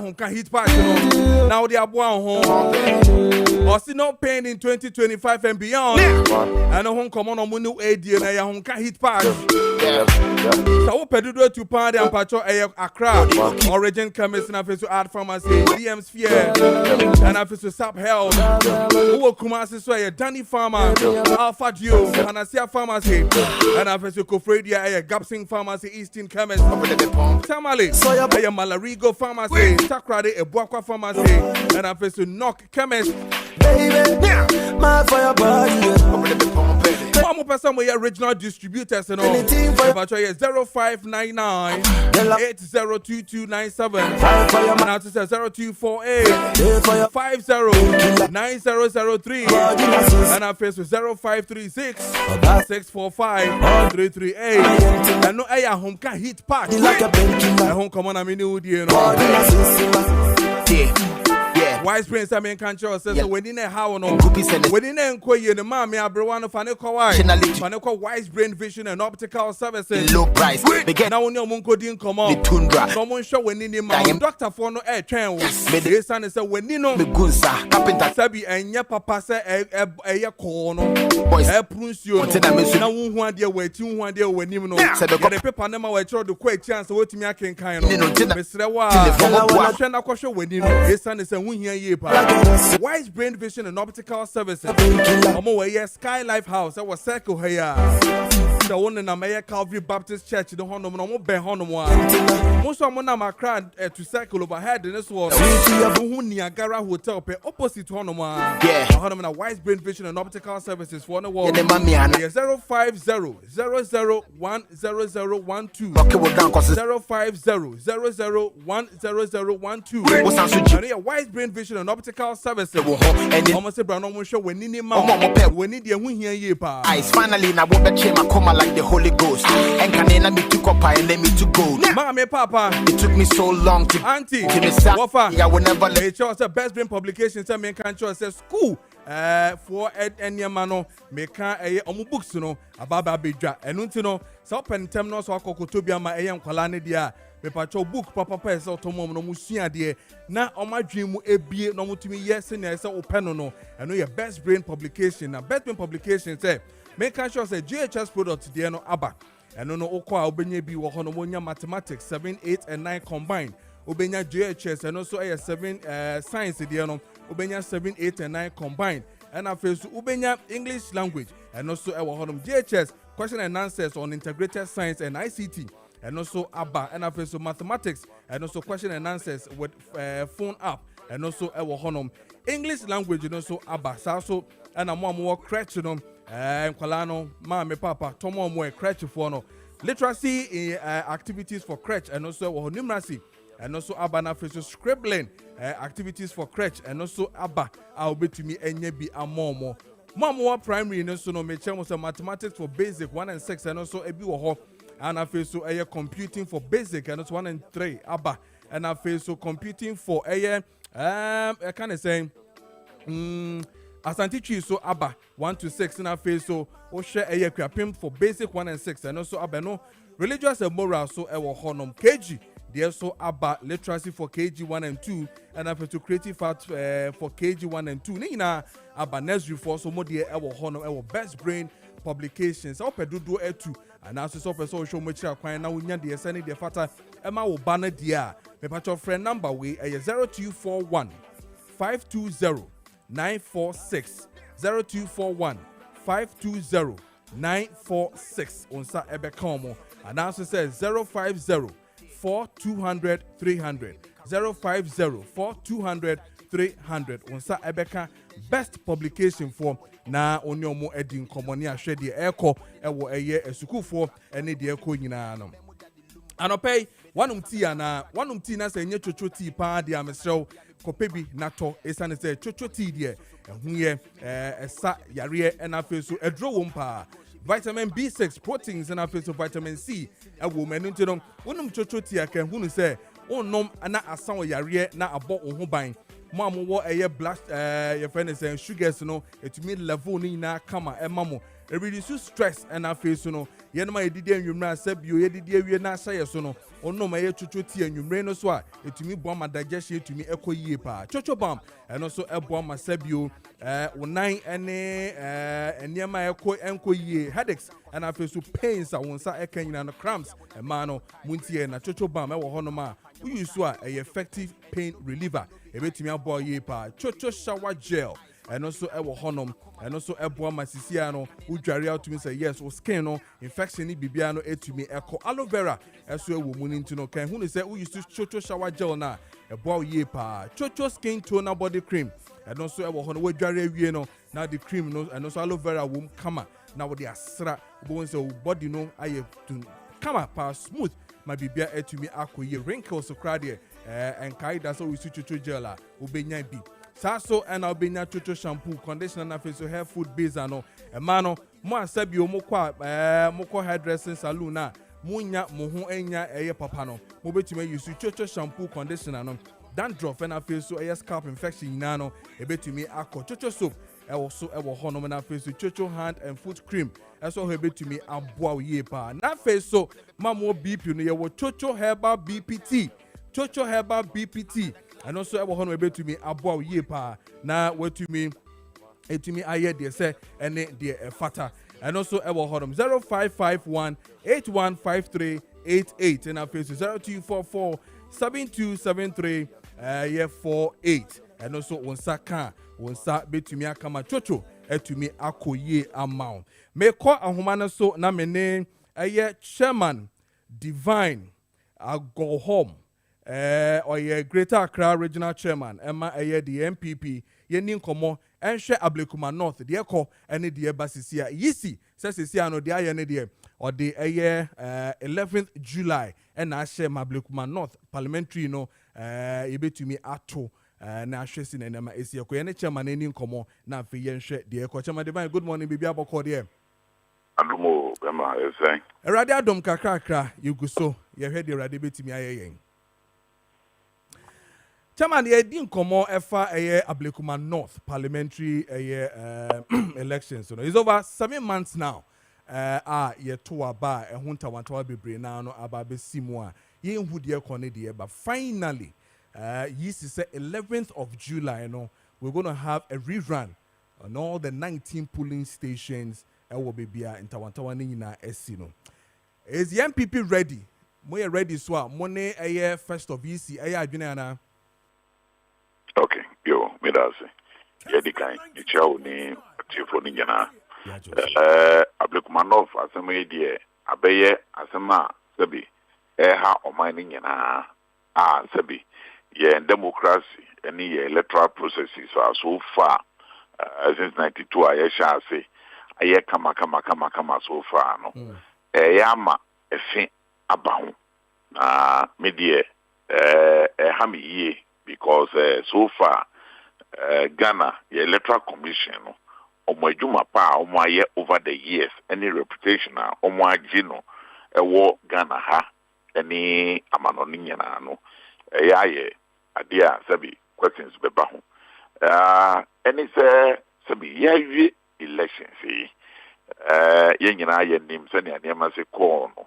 honka hit pack no. Now they are home. Or see not paying in 2025 and beyond. I know home come on munu AD na ya honka hit pack. So pedudo to party and patcho Accra. Origin chemist na face to art pharmacy, DM Sphere, and face to Sap Health. Who Kumasi so a Danny Farmer, Alpha Geo, Panasia Pharmacy, and face to Kofredia, a Gapsing Pharmacy, Eastern Chemist, Tamale, a Malarigo Pharmacy, Takrade, a Buakwa Pharmacy, and face to Knock Chemist. Baby, my fire body. One more person with original distributors and all. About 0599 802297 and after 0248 509003 and our face with 0536 645 338 and no air home can hit pack. I home come on, I mean, you know. Wise Prince, I mean, can't show says when in a how no, when in a quay in the mammy, I brought one of Faneco Wise Brain Vision and Optical Services. Low price. Now, when your Munko didn't come out, Tundra. Someone show when in the man, Doctor for no air train. His son is a when you know, Gunsa, Captain Sabi and your papa say a corner, boys, a prunce you. Now, one day, wait, you one day when you know, said the paper number, I tried to quite chance of what me I can kind of Mr. When you know, his son is a win here. Wise Brain Vision and Optical Services. I'm away Sky Life House. I was circle here. The one in Amaya Calvary Baptist Church. The Honor, no be Honor. Most of them are crowd to circle overhead in this world. Niagara Hotel, opposite Honor. Yeah, Honor, Wise Brain Vision and Optical Services for the world. 050 0010012 050 Wise Brain Vision and Optical Services. Almost a brown show when in the when in the win here. Ice finally now what the chamber come like the Holy Ghost. And can me to copy and let me to go. Mammy, Papa, it took me so long to Auntie, Wafa, I will never let it. Chose a best brain publications. I mean, can't choose a school for any mano, make a books, you know, about Babija. And you know, so pen terminals or Cocotobia, my AM Kalani dia. Me pacho book papa pesa otomo no musia de na o ma dream mu ebie no mutumi yes na say open no and your best brain publication na best brain publication say make sure say GHS product de no aba and no okwa obenya bi wo hono monya mathematics 7 8 and 9 combined obenya GHS and also 7 science de no obenya 7 8 and 9 combined and after so obenya English language and also e wo hono GHS question and answers on integrated science and ICT and also ABBA and also mathematics and also question and answers with phone app and also honum English language and also ABBA so and I'm more crutch no kwalano ma me papa tomo more crutch for no literacy activities for crutch and also numeracy and also ABBA na face scribbling activities for crutch and also ABBA I'll be to me enye bi amomo more primary and also no me mathematics for basic 1 and 6 and also ebi wo and I feel so computing for basic and it's 1 and 3 ABBA and I feel so computing for I kind of saying Asante Chi so ABBA 1 to 6 and I feel so share a for basic 1 and 6 and also ABBA no religious and moral so honum KG there so ABBA literacy for KG 1 and 2 and I feel to creative art for KG 1 and 2 nina ABBA nursery for so more dear honum best brain publications or pedudo etu and also so person show much akwan na wonya de send the fata ema wo ba na dia me patch friend number we 0241 520 946 0241 520 946 onsa ebe come and also says 050 4200 300 050 4200 300 onsa ebeka best publication for na onyomo edin komoni ahwe de eko ewo eye esukufo ene de eko nyina no anopay wanum tea na se nye chocho tea pa de amesrew kopebi nato esane se chocho tea de ehuye esa yare ena fesu edro wom pa vitamin B6 proteins ena fesu vitamin C ewo menu ntino wonum chocho tea aka hunu se onnom na asan yare na abo ho ban mo wo eye blast your friend is sugars no etumi level ni na kama emamo e reduce stress and afei so no ye no ma yedidi anwumre asabio yedidi awie na ahye so no onno ma ye chocho ti anwumre no so a etumi bo ma digestion etumi ekoyie pa chocho bam eno so ebo ma sabio wonan ene eniema enkoyie headaches and afei so pains a wonsa ekanyina no cramps e ma no muntie na chocho bam e wo hono ma we use so a effective pain reliever ebetumi abo ye pa chocho shower gel and also ewo honom and also ebo masisia no udware out me say yes o skin no infection ni bibia no etumi eko aloe vera eso ewo mu ni ntino kan hu ni say we use chocho shower gel na ebo ye pa chocho skin toner body cream and also ewo hono wadware awie no na the cream no and also aloe vera wom kama na wo de asra bo say body no aye kama pa smooth my bibia etumi akoye wrinkles kra de and kaida so we use chocho gel a obenya bi Saso and Albania chocho shampoo, conditioner na face hair food base ano. Emano mo asabi o moko hairdressing salon na munya moho enya eye papa no. Mo betime use chocho shampoo conditioner no. Dandruff na face so scalp infection na no. Ebetumi akọ chocho soap. Also ewo hono na face chocho hand and foot cream. Eso ebetumi aboa ye pa. Na face so mamo BP no ye wo chocho herbal BPT. Chocho herbal BPT. And also ewo hono ebetumi aboa ye pa na wetumi etumi aye de say ene de fata and also ewo hono 0551 815388 and after 0244 7273 48 and also wonsa betumi akama chocho etumi akoye amount me ko ahoma na so na mene chairman divine go home or Greater Accra Regional Chairman, Emma the MPP, Yenin Komo, and share Ablekuma North, the Echo, and the Basisia. Yisi, says Siano, the Ayandia, or the 11th July, and I share Mablekuma North, Parliamentary, no, Ibe to me ato, na shessin and Emma Esiako, and Chairman Yenin Komo, na Fiyen share the Echo. Chairman Divine, good morning, Bibi Aboko, dear. Adumo, Emma, is saying. Radia Dom Kakra, you go so, you heard the Radibiti me ayeng. Chairman, ye din komo efa Ablekuma North parliamentary elections. It's over 7 months now. Ye to aba ehunta wantawa bebre na no aba be simwa. Ye hu de kone de but finally this is 11th of July no we're going to have a rerun on all the 19 polling stations will be bia in Tawantawa ni na esino. Is the MPP ready? Mo ye ready so money first of EC adwene ana. Okay, yo, me da say. Ye di kan, ni chawo ni tifo ni jana. Ablekuma North asema ye die, abeye asema sebi ha oman ni nyana. Sebi ye democracy any ye electoral processes so far since 92 aye sha say aye kama so far no. Yama efi abahu. Na me die ha me ye because so far Ghana the electoral commission no omajuma pa omaye over the years any reputation omajino ewo Ghana ha any amanoni nyana no yaye adia sabi questions beba ho any say sabi yaye elections ye nyina ye nim se ne anema se ko no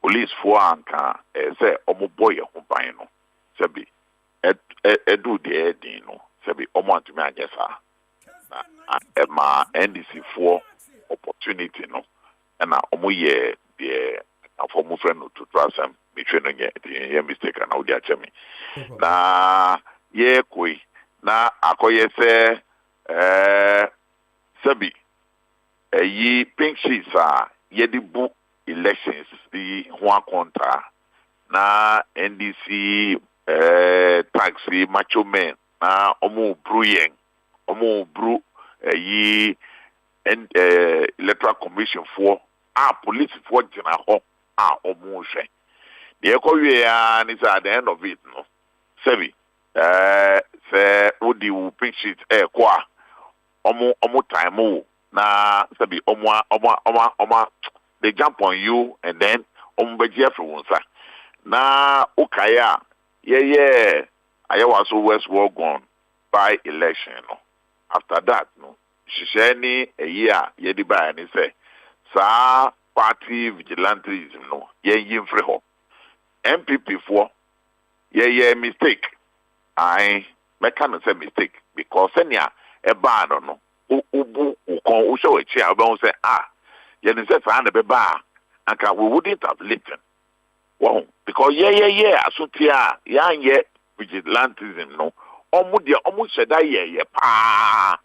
police for anka say omoboy ho ban no sabi edu de edin no sabi omo antumi anyesa na ma NDC for opportunity no na omo ye de afomu friend to trust am between no ye mistake na odi achemi na ye koi na akoye se sabi yi pink sheets ye di book elections the one contra na NDC taxi macho men na omo bruyen omo bru yi electoral commission for police for jina ho omo hwe de ekowie ya ni at the end of it no sebi se odi wu pink sheet kwa omo time na sebi omo they jump on you and then omo beje everyone sa na ukaya yeah I was so West War gone by election no. After that no Shishani a year, Yediba, and he say, Sa party vigilantism, no, ye freeho. MPP for, ye mistake. I can't say mistake because senya a bad no. Ubu ukon usho a chair about say ye say find a beba and we wouldn't have listened. Wow, because asutia ye vigilantism no. Almost said that ye pa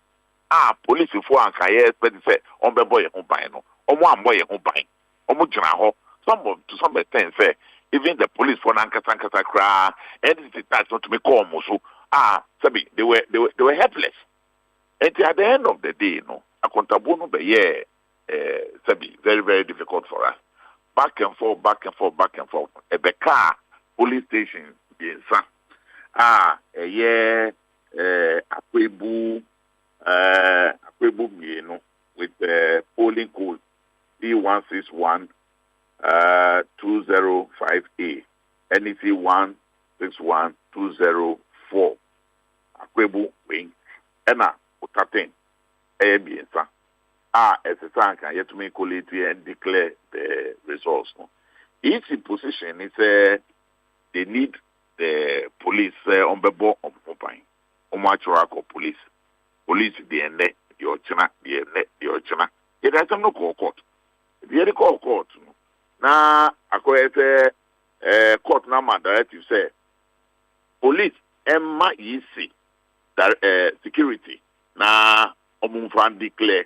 police for and kaye expect say on be boy hon ban no. Omo boy hon ban. Omo jina ho. To some extent say even the police for nankasa kra entity tax not to make call so sabi they were helpless. And at the end of the day, accountable no be sabi very very difficult for us. Back and forth. A car police station in San. Akwebu with polling code D161 205A NEC 161204 Akwebu wing ena utaten biensa SSA can yet to make quality and declare the results. Each position is they need the police on the board of company. Police the end the ochina the ochina. It has no court. The court na akoyete court number directive say police emma easy security na omumfan declare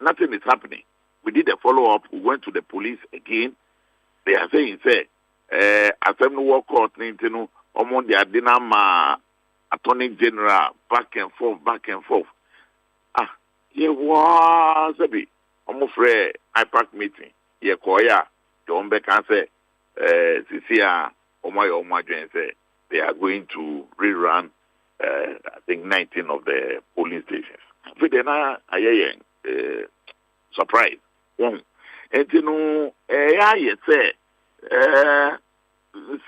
nothing is happening. We did a follow-up. We went to the police again. They are saying, Assembly War Court, among the Adinama Attorney General, back and forth. Here was a bit. I'm afraid IPAC meeting. Here, Koya, John Beck say, Cecilia, Oma say, they are going to rerun, I think, 19 of the polling stations. But then I surprise. And say,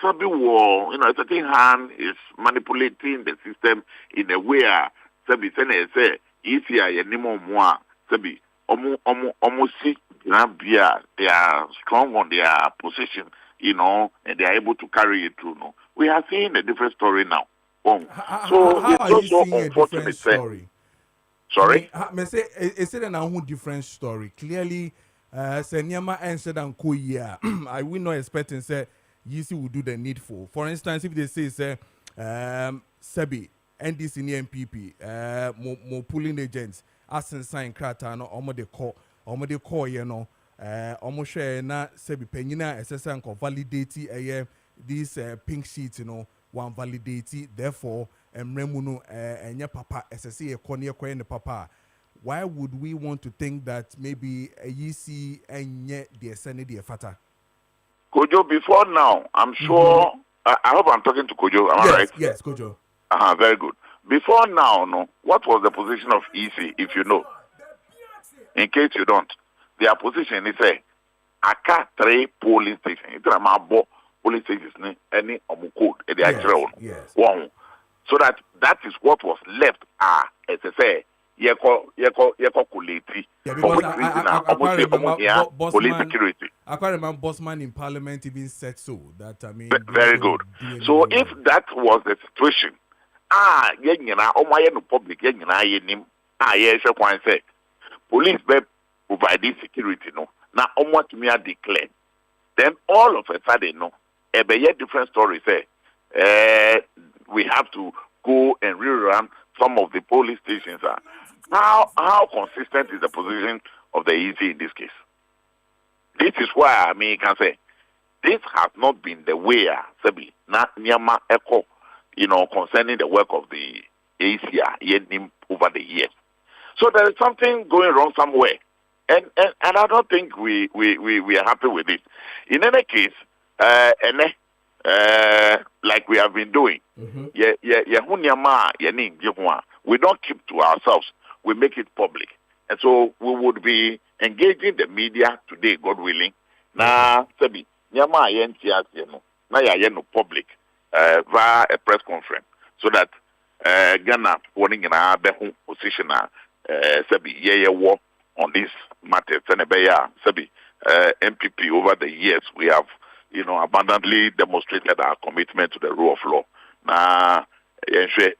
Sabi war, a certain hand is manipulating the system in a way. Sabi say, easier anymore more. Sabi, almost see, they are strong on their position, and they are able to carry it through. We are seeing a different story now. So how it's also unfortunate. Story? Sorry? I say, is it a different story? Clearly, Senyama answered and Koya. I will not expect and say, Yisi will do the needful. For instance, if they say, Sebi, NDC and MPP, more pulling agents, as in sign Kratano, almost the call, almost share na Sebi Penina, SSN validate these pink sheets, one validate, therefore, and Remuno and your papa, SSA, Konya, and papa. Why would we want to think that maybe a EC and yet the Senate fata? Kojo, before now, I'm sure, I hope I'm talking to Kojo, am I right? Yes, Kojo. Very good. Before now, what was the position of EC, if you know? In case you don't, their position is Aka 3 polling station. It's a mabo polling stations, any code, yes. One. So that is what was left, as I say, yeko kuleti. Yeah, because police security. I can't remember Bossman in Parliament even said so. That very good. So if that was the situation, public, police be provide security, now to me declare. Then all of a sudden, a different story say, we have to go and rerun some of the police stations. How consistent is the position of the EC in this case? This is why I can say this has not been the way Sebi na Nyama Echo, concerning the work of the ACR over the years. So there is something going wrong somewhere, and I don't think we are happy with it. In any case, like we have been doing, we don't keep to ourselves. We make it public. And so we would be engaging the media today, God willing. Na sabi nyama yentias no na ya no public via a press conference so that Ghana warning in our position Sabi ye war on this matter. Sabi MPP over the years we have abundantly demonstrated our commitment to the rule of law. Na the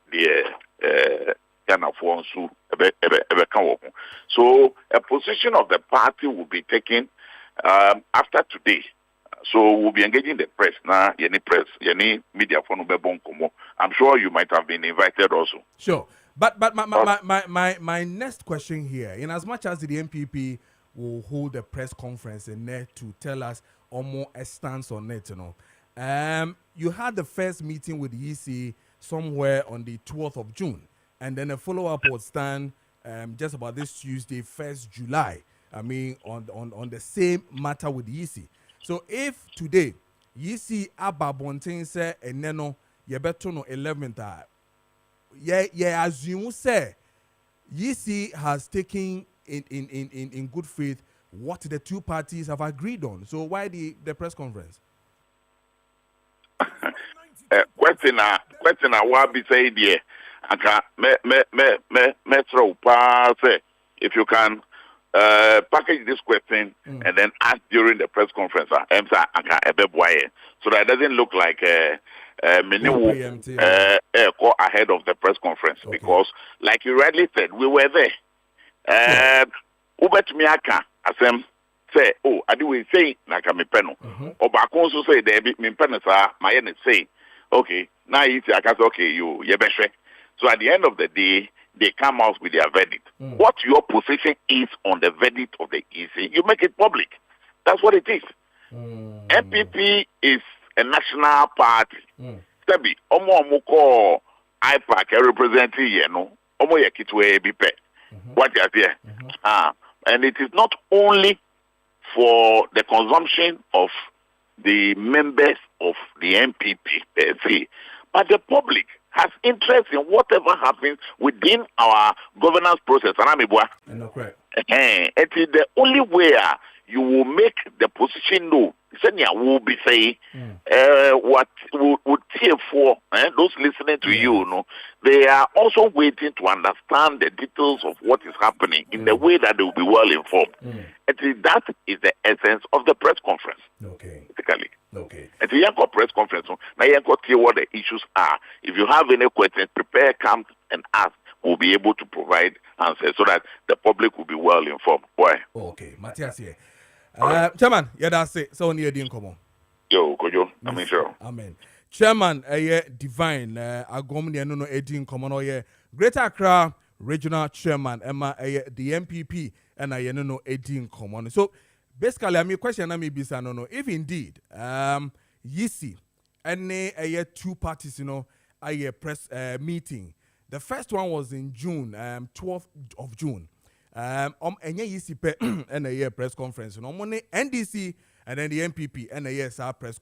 Ghana for so a position of the party will be taken after today. So we'll be engaging the press now. Any media for I'm sure you might have been invited also. Sure, but my next question here, in as much as the MPP will hold a press conference in there to tell us or more a stance on it, you had the first meeting with the EC somewhere on the 12th of June, and then a follow-up was done just about this Tuesday, 1st July. I mean, on the same matter with the EC. So if today you see Abba Bontin say and Neno Yebeto no 11th, assume say EC has taken in good faith what the two parties have agreed on. So why the press conference? Question what be say there. Me throw pass if you can package this question and then ask during the press conference. So that doesn't look like call ahead of the press conference because, like you rightly said, we were there. Ubet miaka asem say, oh, I do say like I'm a penal. Or back also say there be me penal my end say, okay, now it's okay, you yebeshe. So at the end of the day, they come out with their verdict. What your position is on the verdict of the EC, you make it public. That's what it is. MPP is a national party. Sebi, omo ko IPAC representing omo yekitwe bipe. What you there? And it is not only for the consumption of the members of the MPP per se, but the public has interest in whatever happens within our governance process. It is the only way you will make the position known. Will be saying what would tear for those listening to you. They are also waiting to understand the details of what is happening in the way that they will be well informed. That is the essence of the press conference. Basically. And the Yanko press conference, now Yanko tell what the issues are. If you have any questions, prepare, come and ask. We'll be able to provide answers so that the public will be well informed. Why? Okay, Matthias here. Chairman, that's it. So near the income. Yo, Kojo, I'm sure. Amen. Chairman, divine. Agomni no Edin Common Greater Accra Regional Chairman, Emma, the MPP, and I no Edin Common. So basically, I mean, question I may be no. If indeed, Yisi, any two parties, a press meeting. The first one was in June, 12th of June. And Yisi and a press conference. Money NDC and then the MPP and a press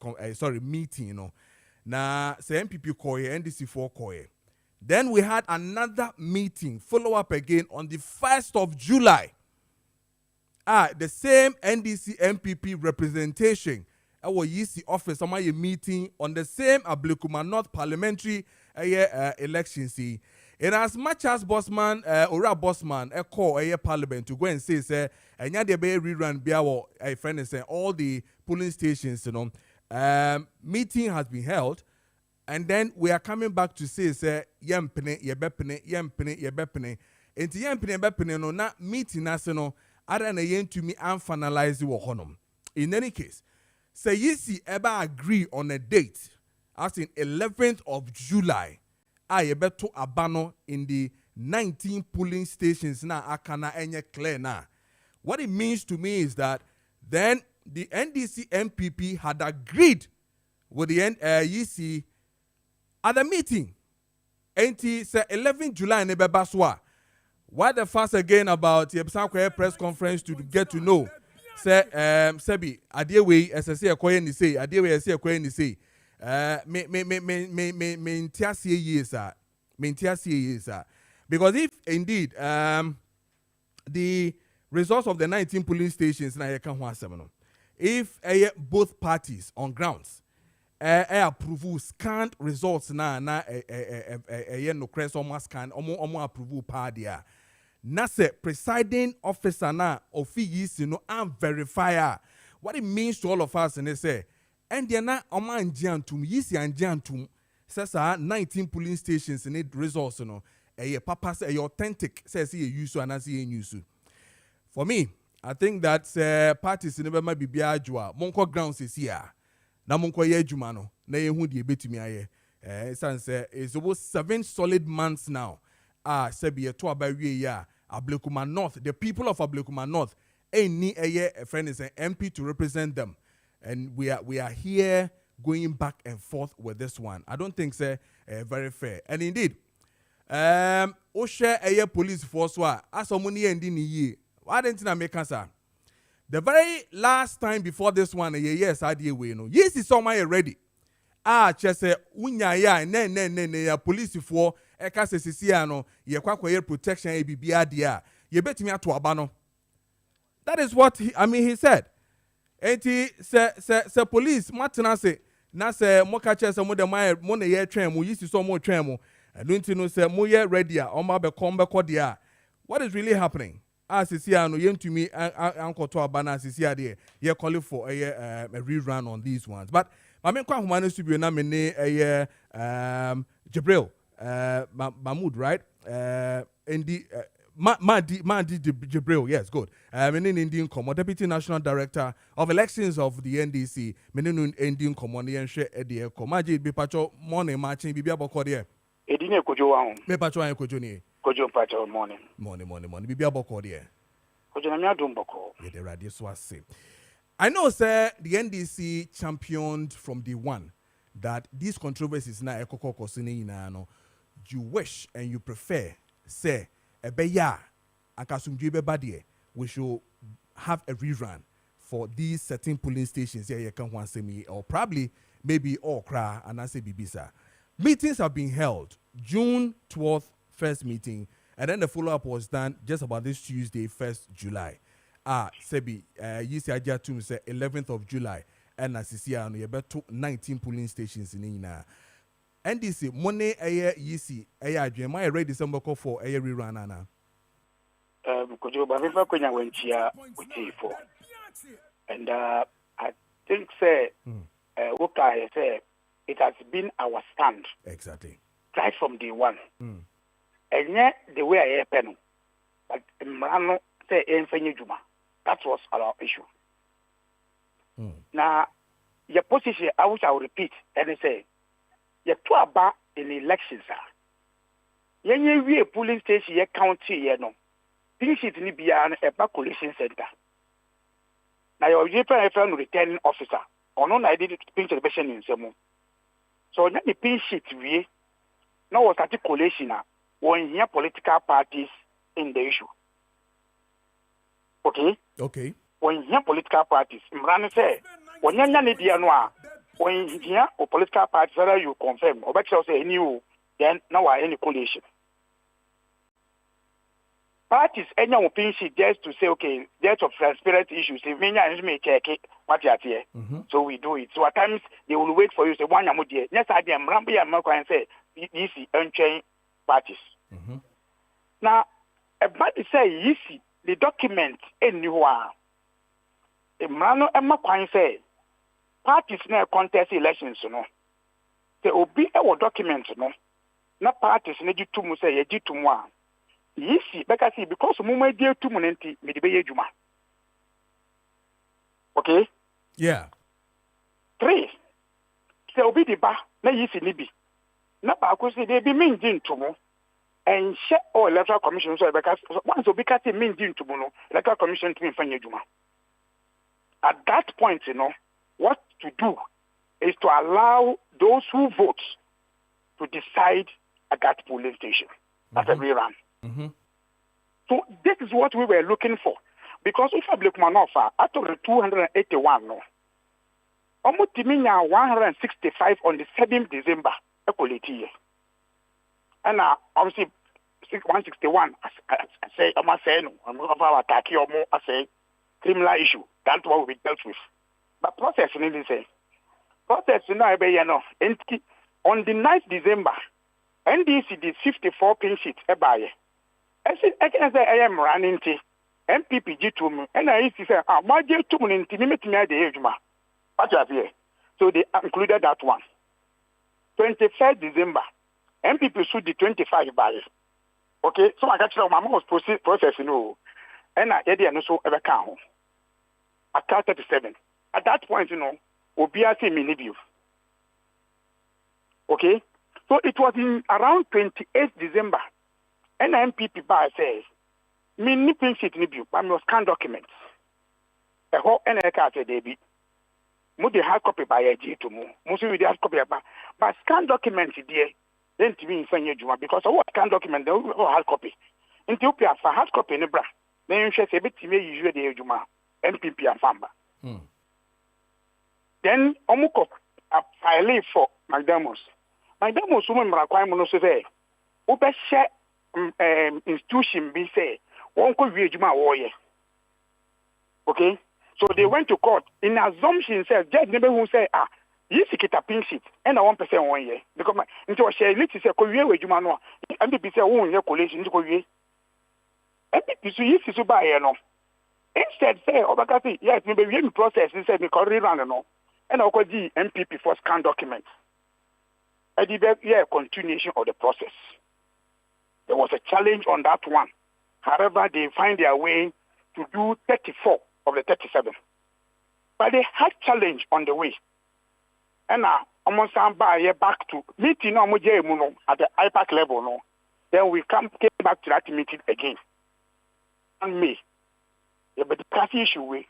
meeting. Now, say MPP call NDC 4 call. Then we had another meeting, follow up again on the 1st of July. The same NDC MPP representation. Our Yisi office, some meeting on the same Ablekuma North parliamentary election. See, in as much as Bossman, Ora Bossman, a call parliament to go and say, and ya de be rerun biawo a friend is saying all the polling stations, meeting has been held, and then we are coming back to say, yempene, yebepene, and yempene bepene no na meeting national, other than a yen to me and finalize the honum. In any case, say Yisi ever agree on a date as in 11th of July. I beto abano in the 19 polling stations na akana enye clear na. What it means to me is that then the NDC MPP had agreed with the EC at the meeting. And say 11 July ne bebaswa. Why the fuss again about the press conference to get to know? Say Sebi adewe SSA akoye ni say adewe SSA akoye ni say. Because if indeed the results of the 19 polling stations na if both parties on grounds approve scanned results na no crest almost scan omo approve pa dia na say presiding officer na office no and verifier what it means to all of us and they say and they na omo angiantum yisi angiantum says 19 polling stations in it results no papa say authentic says he use and as he use for me I think that parties never might be biajwa monko grounds is here na monko ye adwuma no na ye hu de betumi aye say it's almost 7 solid months now sebi to abawie ya Ablekuma North the people of Ablekuma North any a friend is an MP to represent them and we are here going back and forth with this one. I don't think say very fair and indeed o share a police force wa asomuni endi ni yi why didn't I make answer the very last time before this one yes I did we no yes is somewhere ready just say unya ya ne ya police for eka se sisi no ye kwakwaye protection e bibia dia ye betimi ato aba no that is what he said enti se police matena se na se mo ka che se mo de mo na ye twen mo yisi so mo twen mo enti no se mo ye ready o ma be kom be dia what is really happening sisi no ye ntumi ankoto aba na sisi ade ye call for a rerun on these ones but I mean, quite human to be na me Jibril Mahmoud, right? In the Madi Jibril, yes, good. Menin Indian Common, Deputy National Director of Elections of the NDC, Menin Indian Common, the Enshe Edia, Komaji Bipacho, morning marching, Bibia Bokodia. Edine Kojo, Mepacho and Kojoni. Kojo Pacho, morning. Bibia Bokodia. Kojo Namia Dumboko. Yeah, the radio swasi. I know, sir, the NDC championed from day one that these controversies na ekoko sini no you wish and you prefer, say, ebeya akasumdwe bebadie we should have a rerun for these certain polling stations here you can semi or probably maybe Okra and I say Bibisa. Meetings have been held June 12th, first meeting, and then the follow-up was done just about this Tuesday, 1st July. Sebi, yisi ajatum say 11th of July, and as you see, you better 19 polling stations in Ina. NDC, money yisi, adrian, my ready December call for rerun, Anna. Kojo, but if I couldn't went here with for. And I think, say, what I say, it has been our stand. Exactly. Right from day one. And yet, the way I happen, but Mrano say, Juma. That was our issue. Now, your position, I wish I would repeat and say, you're too about in elections. You polling station, you county, no. This is in a collation center. Now, your European returning officer, or no, I did pinch the patient in some. So, now the pin sheet, we now was articulation when here political parties in the issue. Okay. When you political parties, Mran say, when you are when you or political parties, whether you confirm or better say new, then now any coalition. Parties, any opinion just to say, okay, there's of transparent issues. If me and me check it, what you are here. So we do it. So at times they will wait for you to say, one amudi. Yes, I am Rambi and Marco and say, this is unchained parties. Now, a body say, easy. The document anywhere. Emmanuel Emma Kwan say parties na contest elections no. The obi e document no. Na parties na jitu mu say ye jitu mu a. Yisi because mu ma die tu mu nti me de be yedwuma. Okay? Yeah. 3. Say obi di ba na yisi ni bi. Na ba ko say de bi me nji ntomo. And share all electoral commission so because once we cut a mean to Bono, electoral commission to Infanya Juma. At that point, what to do is to allow those who vote to decide at that polling station. That's a rerun. So this is what we were looking for. Because if I look Manofa, out of the 281, almost 165 on the 7th December, and obviously 161, I say, I'm saying, I'm going to attack you more, I say, criminal issue. That's what we dealt with. But process in this, Process now be on the 9th December, NDC did 54 pin sheets buy. I can say I am running to MPPG to me, and I say, my dear to me, intimate me at the age. What have you? So they included that one. 23rd December, MPP sued the 25 buyers. Okay, so I got you, my most process, and I did also ever count. I count 37. At that point, OBRC mini view. Okay, so it was in around 28th December, and MPP buyer says, mini print sheet review, but I scan documents. The whole NLK said, David. Mudi hard copy by a G to move. Most of the hard copy but scan documents dear. Then to be in Sanya Juma because of what scan document they will hard copy. In Ethiopia for hard copy in the bra. Then you say a bit to me usually the Juma MPP and Famba. Then Omuko a file for McDermott. McDermott woman requirement also say Ope share institution be say one could be Juma warrior. Okay? So they went to court in assumption says judge never who say you seek it a pin sheet and a 1% 1 year because into a share let's say Korea with Jumano and be say oh your collation to Korea. And so you see buy no. Instead say Obakati yes maybe we process he said because rerun no and I'll call the MPP for scan documents. I did a continuation of the process. There was a challenge on that one. However, they find their way to do 34 of the 37. But they had challenge on the way. And now, almost back to meeting at the IPAC level. No. Then we came back to that meeting again. On May. Yeah, but the issue we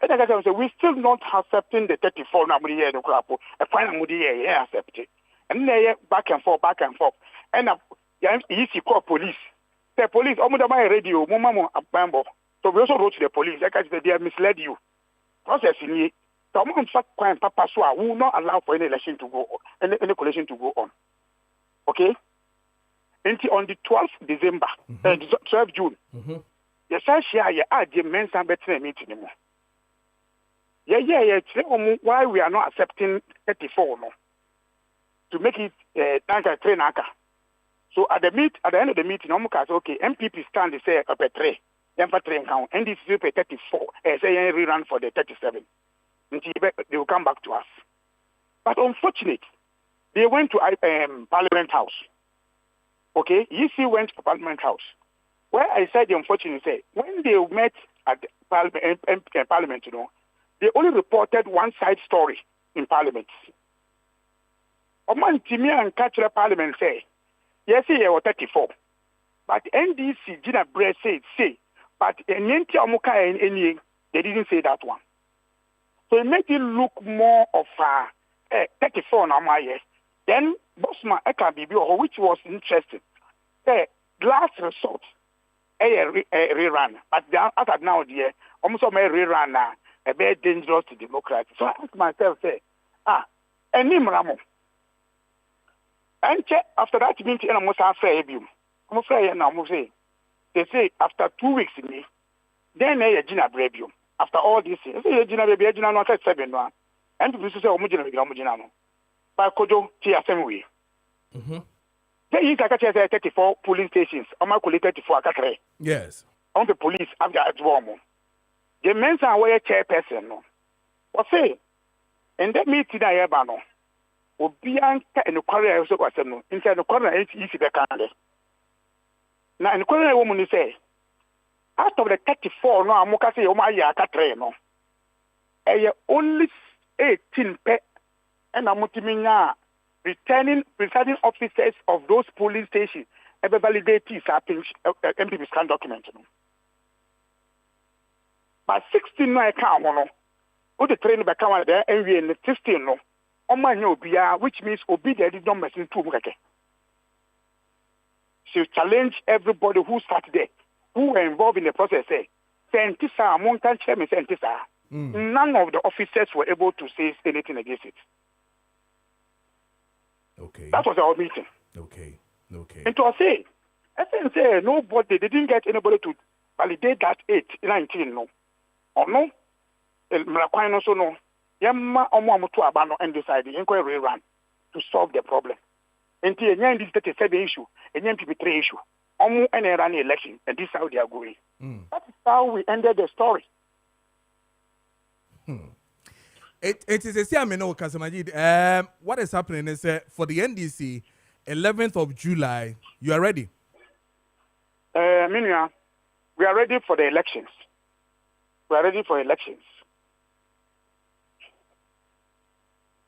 still not accepting the 34 number here the crap. A final here accepted. And then back and forth. And you see call police. The police almost my radio, Mama Bambo. So we also wrote to the police. Like I said, they have misled you. Processing it. The amount of crime Papa Swa will not allow for any election to go on, any collation to go on. Okay? Until on the 12th December, 12th June, the Sasha add the men's and better meeting anymore. Yeah. Why we are not accepting 34 no? To make it train anchor. So at the end of the meeting, okay, MPP stand they say up a tray. Then for train count, and this is 34. Say rerun for the 37. Until they will come back to us. But unfortunately, they went to Parliament House. Okay, EC went to Parliament House. Where I said the unfortunate say when they met at Parliament, they only reported one side story in Parliament. Oman Timia and Catcher Parliament say, yes, they were 34. But NDC Gina Bray said, but Nyenti Amuka and any, they didn't say that one. So it made it look more of 34 now, my yes. Then Bosma Eka Bibi, which was interesting, last resort, a rerun. But after now, dear, almost a rerun now, a very dangerous to democracy. So I asked myself, and Nimramo. And after that meeting, I'm almost afraid of you. I'm afraid now, they say after 2 weeks in me, then a Gina Breview. After all this, I say Gina Baby, Gina not at 7 1. And this is a Mujino. By Kojo, TSM way. There is like 34 polling stations. I'm not 34 Kakre. Yes. On the police, I've got at Warmo. The men's are aware chairperson. No. What say? And that meeting I have no. Obianka and the corner also was no. Inside the corner, it's easy to candy. Now, in the corner, woman say, out of the 34, no, I'm going to say, oh, my, Kakre, no. Only 18 pet and I'm returning presiding officers of those polling stations ever validate MPP scan document. But 16 no account no. The train back out there and we in 16 no. On my which means obi they did not messing too much. She challenge everybody who sat there, who were involved in the process. None of the officers were able to say anything against it. Okay. That was our meeting. Okay. And to say, SNC, nobody, they didn't get anybody to validate that 19, no. Or no? Mrakwai also no. Yamma omo to abano and decide inquiry run to solve the problem. Until this 37 issue, and MP3 issue. Omo and run election, and this is how they are going. That is how we ended the story. It is a CMNO, Kasamajid. What is happening is for the NDC, 11th of July, you are ready? Minya, we are ready for the elections. We are ready for elections.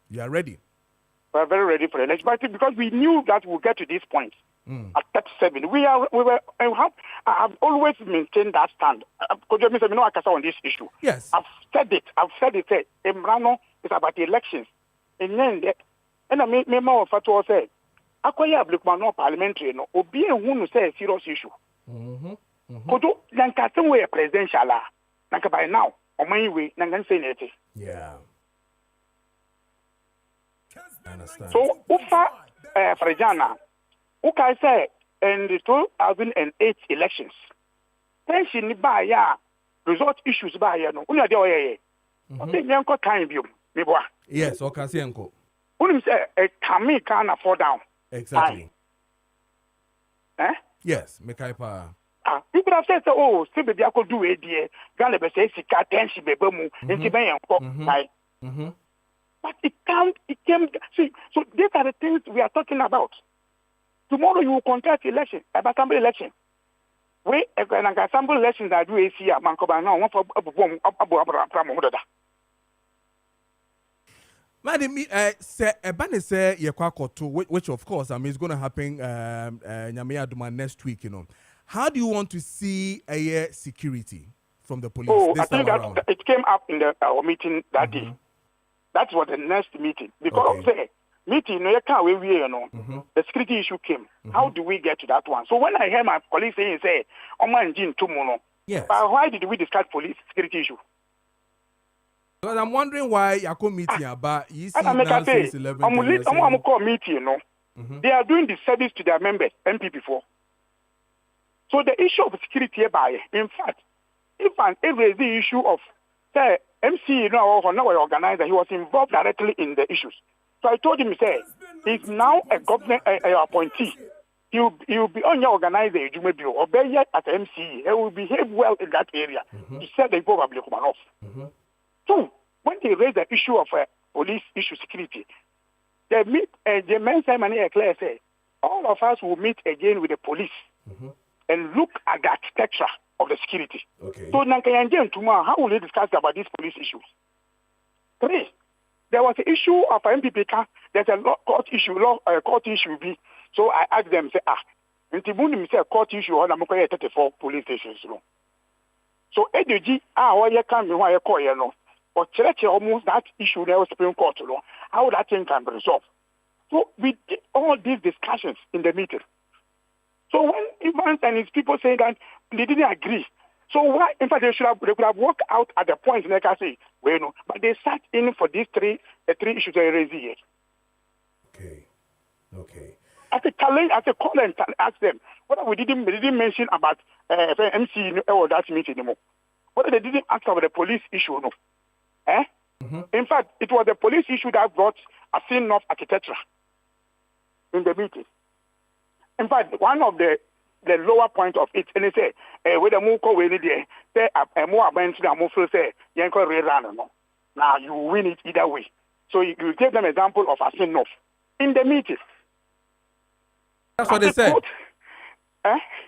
You are ready? We are very ready for the election. But because we knew that we'll get to this point at 37. I have always maintained that stand. Kojo, Mr. Mino Akasa on this issue. Yes. I've said it. Emrano is about the elections. And then, and I made more of what said. Akwaya Blukmano parliamentary, no, Obi and who say a serious issue. Kojo, Nankatin way a presidential, Nanka by now, or my way, Nangan say it. Yeah. I understand. So, Ufa, Frejana, Uka say, in the 2008 elections, tension by ya, result issues by ya, no, Una de Oye, okay, Yanko time view, Miboa. Yes, Okasienko. Unim say, a Kami can't afford down. Exactly. Eh? Yes, Mekaipa. People have said, oh, still be able to do it, dear. Galebe says, Sika, Tenshi, Bebomu, and Tibayan, but it can't, it came. See, so these are the things we are talking about. Tomorrow you will contest election, assembly election. We an assembly election that do AC at Mankoba now, one for Abu Madam, say Ebane say Yakwakoto, which of course is going to happen Nyamea Duma next week, you know. How do you want to see security from the police this time around? It came up in our meeting that day. That was the next meeting. Because of the meeting, the security issue came. How do we get to that one? So when I hear my colleagues saying, yes. Why did we discuss police security issue? Because I'm wondering why Yako meeting about you see now since 11 years. Meeting, they are doing the service to their members, MP before. So the issue of security by, in fact, if the issue of say MC, or no organizer, he was involved directly in the issues. So I told him, say, he's now a government appointee. He'll be on your organizer, you may be obey at MC. He will behave well in that area. He said they probably come off. So when they raise the issue of police issue security, they meet the men Simon Eclair say, all of us will meet again with the police and look at the architecture of the security. Okay. So Nankayanjan tomorrow, how will they discuss about these police issues? 3, there was an issue of MPPK. There's a court issue B. So I asked them, say, Ntibuni say court issue on Amokoye 34 police stations. So ADG, why you can't be why you call you or church almost that issue there was Supreme Court, how that thing can be resolved. So we did all these discussions in the meeting. So when Evans and his people say that they didn't agree, so why? In fact, they could have worked out at the point like I say, but they sat in for these three issues they raised here. Okay. As a challenge, as a call and ask them whether we didn't mention about MC or that meeting anymore. Whether they didn't ask about the police issue or no. In fact, it was the police issue that brought a scene of architecture in the meeting. In fact, one of the lower point of it, and they say, with the move away there, say a more abundant than more say, Yanko rerun. Now you win it either way. So you give them example of a scene of in the meeting. That's what they said.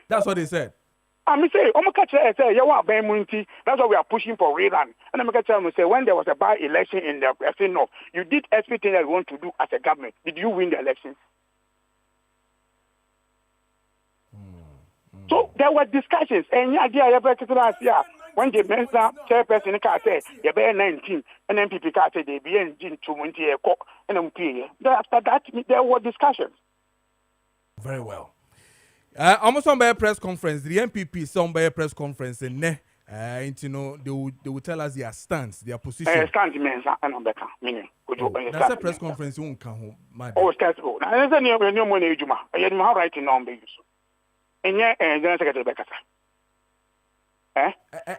That's what they said. I'm saying, that's why we are pushing for rerun. And I'm going to say, when there was a by-election in the North, you did everything that you want to do as a government. Did you win the election? So there were discussions. And when the minister chairperson said, you bear 19, and then people said they be in 20 and after that, there were discussions. Very well. Almost on by press conference, the MPP some by a press conference, and they will tell us their stance, their position. Stance means meaning. That's a press conference. Won't come home. Stance. Now, there's no money, Juma. I had my writing on basis. And yeah, General Secretary Becca.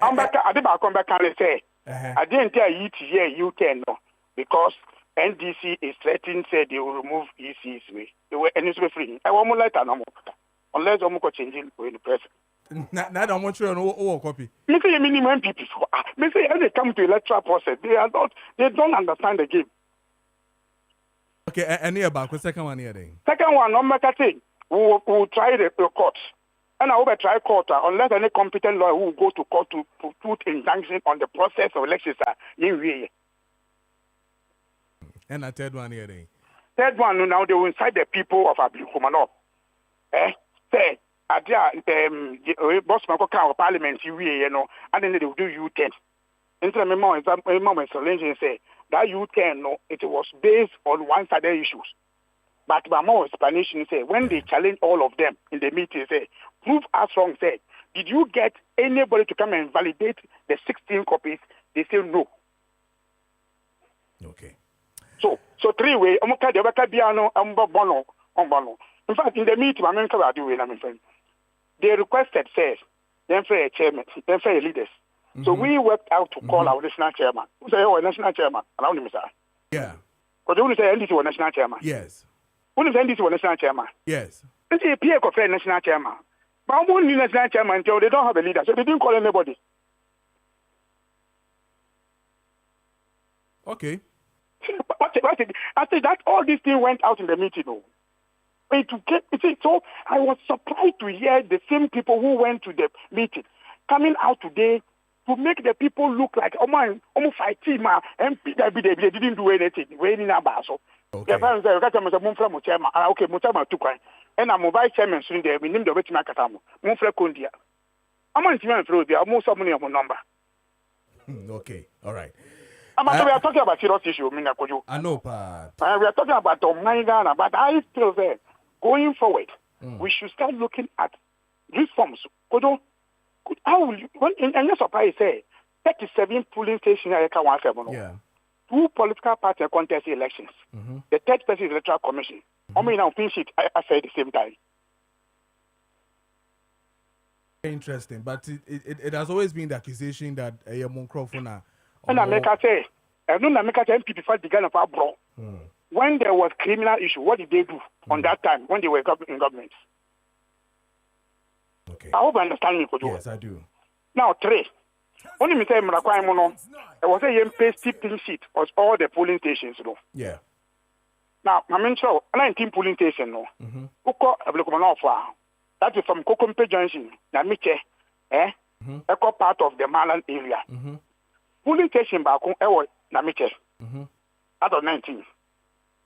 I'm back. I did not come back and say, I didn't tell you to hear you can. because NDC is threatening, say they will remove EC's way. They were and it's free. I want more letter no more. Unless I'm going to change it in the press. Now I'm not sure on copy. Me say minimum people. Me say when they come to electoral process, they don't understand the game. Okay, and here back. Second one here then. Second one, no matter thing, we will try the court. And I will try court unless any competent lawyer will go to court to put injunction on the process of elections. And a third one here then. Third one, now they will incite the people of Abikumano. Say, boss Mako Parliament, you know, and then they will do U10. Instead of my moment, say that U10, no, it was based on one-sided issues. But my more explanation say when they challenge all of them in the meeting, say, prove us wrong, say, did you get anybody to come and validate the 16 copies? They say no. Okay. So three way, in fact, in the meeting, they requested, says, then for a chairman, then for a leaders. So we worked out to call our national chairman. Who say, oh, national chairman? Allow me, sir. Yeah. Because you say NDC was national chairman. Yes. Who is NDC was national chairman? Yes. This is a peer of national chairman. But I'm only national chairman until they don't have a leader, so they didn't call anybody. Okay. I said that all these things went out in the meeting. So I was surprised to hear the same people who went to the meeting coming out today to make the people look like almost fight team and they didn't do anything. Okay. And I'm vice chairman soon there. We named the West Makatamo. Monfre Kondia. I'm on the almost so many of my number. Okay. All right. We are talking about serious issue, Kojo. I know, pa. We are talking about Ghana, but I still say going forward, we should start looking at reforms. Kojo, how will you? And you're surprised, say 37 polling stations. Yeah. 2 political parties contest elections. The third person is electoral commission. I mean, I'll finish it. I say at the same time. Interesting, but it has always been the accusation that a microphone. And I make say, MPP fight the gun of our bro. When there was criminal issue, what did they do on that time when they were in government? Okay. I hope you understand me, Kojo. Yes, I do. Now, 3. Only me say Mrakwaimono, there was a MP tipping sheet of all the polling stations. Yeah. Now, I mentioned 19 polling stations. Uko Ablekumanofwa. That is from Kokompe Junction, Namiche, Echo part of the Malan area. Polling station Bako Ewo Namiche. Out of 19.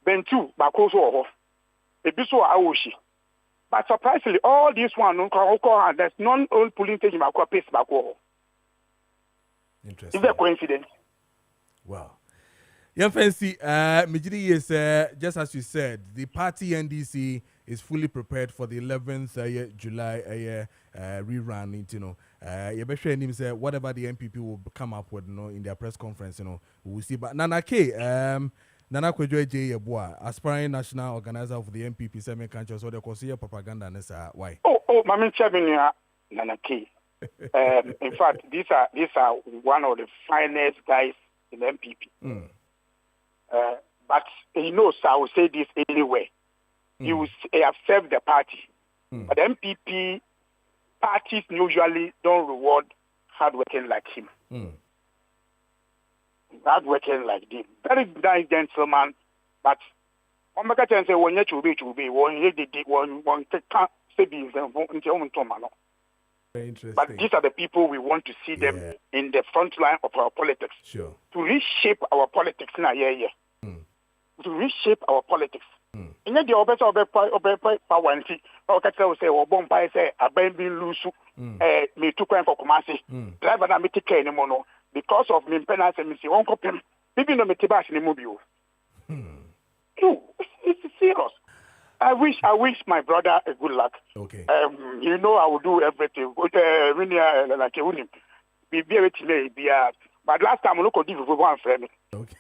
Bentu Bako so Ebiso Aoshi. But surprisingly, all this one, there's non-old polling station Bako Pace Bako. Interesting. Is that a coincidence? Wow. Yeah, fancy. Mijiri is just as you said, the party NDC is fully prepared for the 11th July rerun. You know, you better sure him say whatever the MPP will come up with, in their press conference. We will see. But Nana K, Nana Kojo Yeboah, aspiring national organizer of the MPP, Semi Kancho, so the Kosia propaganda. Why? Oh, Mami Chabinia, Nana K. In fact, these are one of the finest guys in the MPP. But he knows I will say this anyway. He have served the party. But the MPP parties usually don't reward hardworking like him. Hardworking like him. Very nice gentleman, but on my say when you be one very interesting. But these are the people we want to see them in the front line of our politics. Sure. To reshape our politics now, to reshape our politics. And then the obey power and see, or say, or bomb by say, a baby lusu, me took for Kumasi, driver na me take any mono, because of me penance and me see one copy, maybe no me tibas in the movie. It's serious. I wish my brother a good luck. Okay. I will do everything. But last time I look at this one friend. Okay.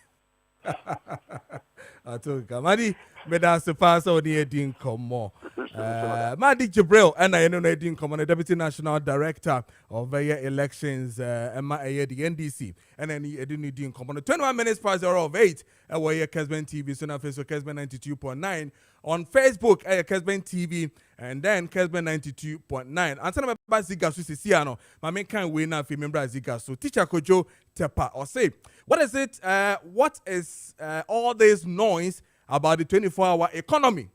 I told Kamadi, but that's the pass on the 18 come more. Madi Jibril, and I know Nadine Common, Deputy National Director of Elections, Emma the NDC, and then Nadine Common. 21 minutes past the hour of 8, where Kessben TV, so now Facebook Kessben 92.9, on Facebook, Kessben TV, and then Kessben 92.9. And some of my Ziga Susiano, my main kind way now, if you remember Ziga. So, Teacher Kojo Tepa, or say, what is it? What is all this noise about the 24-hour economy?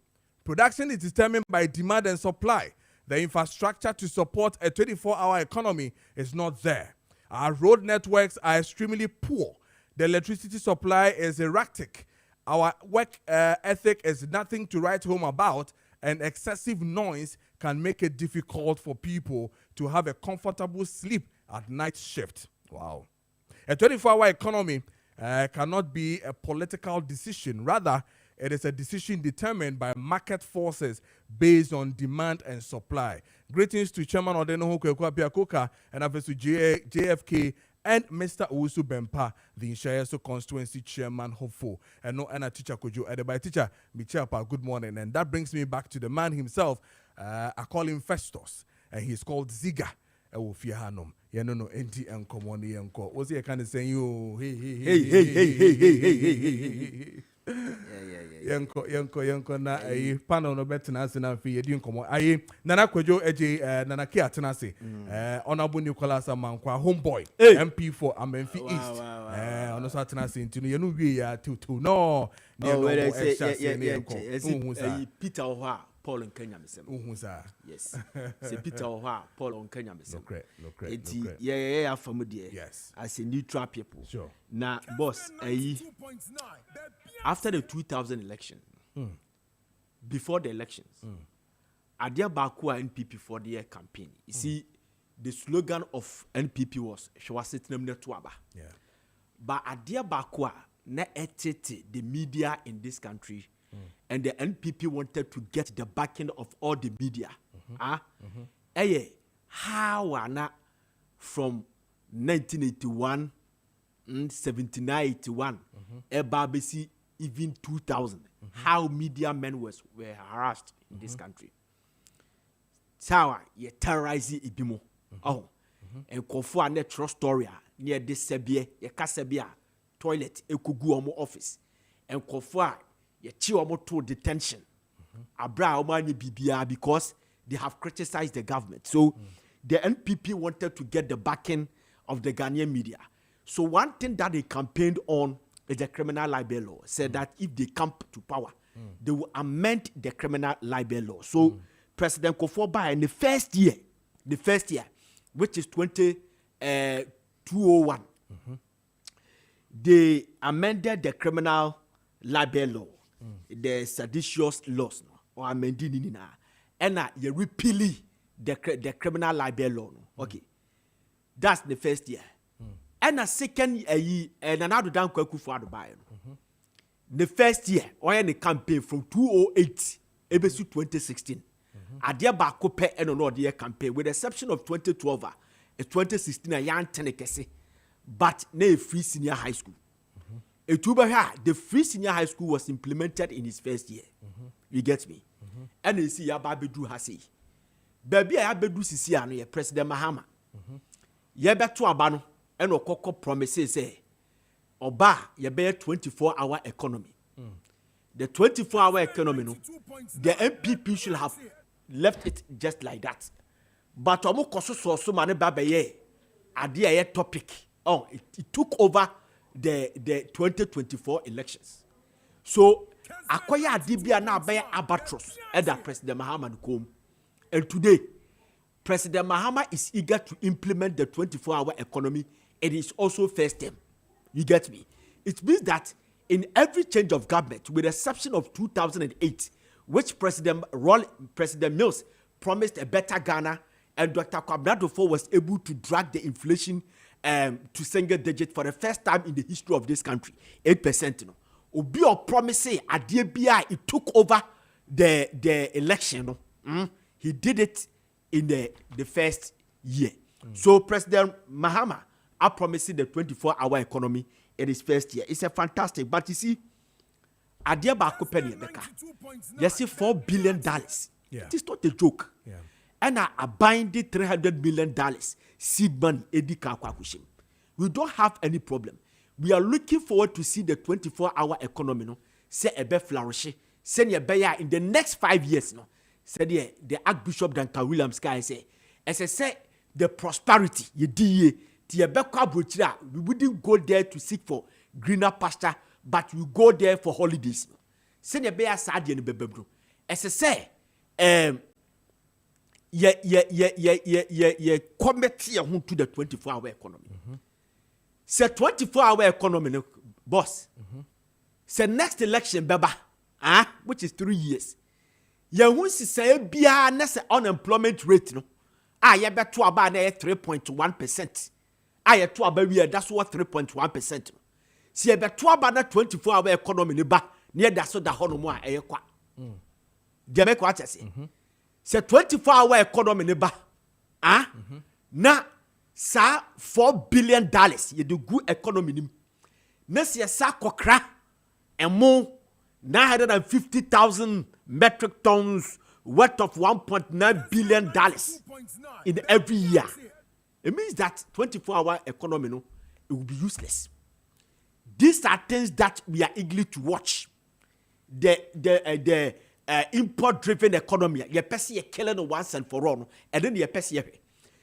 Production is determined by demand and supply. The infrastructure to support a 24-hour economy is not there. Our road networks are extremely poor. The electricity supply is erratic. Our work ethic is nothing to write home about, and excessive noise can make it difficult for people to have a comfortable sleep at night shift. Wow. A 24-hour economy cannot be a political decision. Rather, it is a decision determined by market forces based on demand and supply. Greetings to Chairman Odeno Kwekwapiakoka and Professor JFK and Mr. Owusu Bempa, the Inshayeso constituency chairman, hopeful. And no, and a teacher Kojo Edeba teacher, Michapa, good morning. And that brings me back to the man himself. I call him Festus, and he's called Ziga. Ewofiahanom. Yeah, no, NT and Komoni and Co. Was he kind of saying, you, hey. Yanko na panel no betina se na fi yedi nkomo ayi nana Kojo eje nana Kia tenase honorable Nicholas Amankwa homeboy MP for Amenfi East ono so tenase ntinu ye no wie ya tutu no ne Peter Oha Paul Nkenya mesem yes say Peter Oha Paul Nkenya mesem yeah from there yes as a neutral people sure na boss after the 2000 election, before the elections, Adia Bakua NPP for the campaign. You see, the slogan of NPP was "Shawasitinam Tuaba." Yeah. But Adia Bakua na etete the media in this country, and the NPP wanted to get the backing of all the media. How ana from 1981, 79, 81, Ebabesi. Even 2000, how media men were harassed in this country. Sawa, ye terrorize ibimo. And Kofu and true story near this Sebie, ye Kasebia, toilet, ekugu omo office. And Kofu, ye chi omo to detention. Abra omani BBA because they have criticized the government. So the NPP wanted to get the backing of the Ghanaian media. So one thing that they campaigned on is the criminal libel law. Said that if they come to power, they will amend the criminal libel law. So President Kofoba in the first year, which is 201, they amended the criminal libel law, the seditious laws, or amending and you repeal the criminal libel law. Okay, that's the first year. And a second year, and another down Kwaku for the buyer. The first year, or any campaign from 2008, to 2016. Adia Bakope and another year campaign, with the exception of 2012, 2016, a young tenekese, but no free senior high school. The free senior high school was implemented in his first year. You get me? And you see, Yababedu Hasi. Baby, Abedu Sisi, President Mahama. Yabetu Abano. And Okoko promises say, Oba, you bear 24-hour economy. The 24-hour economy, no, the MPP should have left it just like that. But Omo Koso so many babaye, idea topic. Oh, it took over the 2024 elections. So, Akoya Adibia na be abatros, Eda President Mahama Nkom. And today, President Mahama is eager to implement the 24-hour economy. It is also first term. You get me? It means that in every change of government, with the exception of 2008, which President Mills promised a better Ghana, and Dr. Kwabena Dufo was able to drag the inflation to single digit for the first time in the history of this country, 8%. You know, Obi or promise at the BI, it took over the election. He did it in the first year. So President Mahama are promising the 24-hour economy in his first year. It's a fantastic, but you see, Adia Bako Penny Beka, you see $4 billion Yeah. It is not a joke. Yeah. And I bind the $300 million seed money. We don't have any problem. We are looking forward to see the 24-hour economy. No, say a be flourishing. Say in the next 5 years. No, say the Archbishop Duncan Williams guy say, as I say, the prosperity we wouldn't go there to seek for greener pasture, but we go there for holidays. Say the be sad in the bedroom. As I say, committee to the 24-hour economy. Say 24-hour economy, no, boss. Say next election, baba, which is 3 years. You won't say be unemployment rate, no. You bet to about 3.1%. I to about that's what 3.1%. See, you bet to about 24-hour economy, no, near that's what the whole more a qua. You make what I say. Say 24-hour economy, no, na sa $4 billion you do good economy nim. Na se sa kokra emo 950,000 metric tons worth of $1.9 billion in every year. It means that 24-hour economy, no, it will be useless. These are things that we are eager to watch. The import-driven economy, you pay killing once and for all, and then you pay.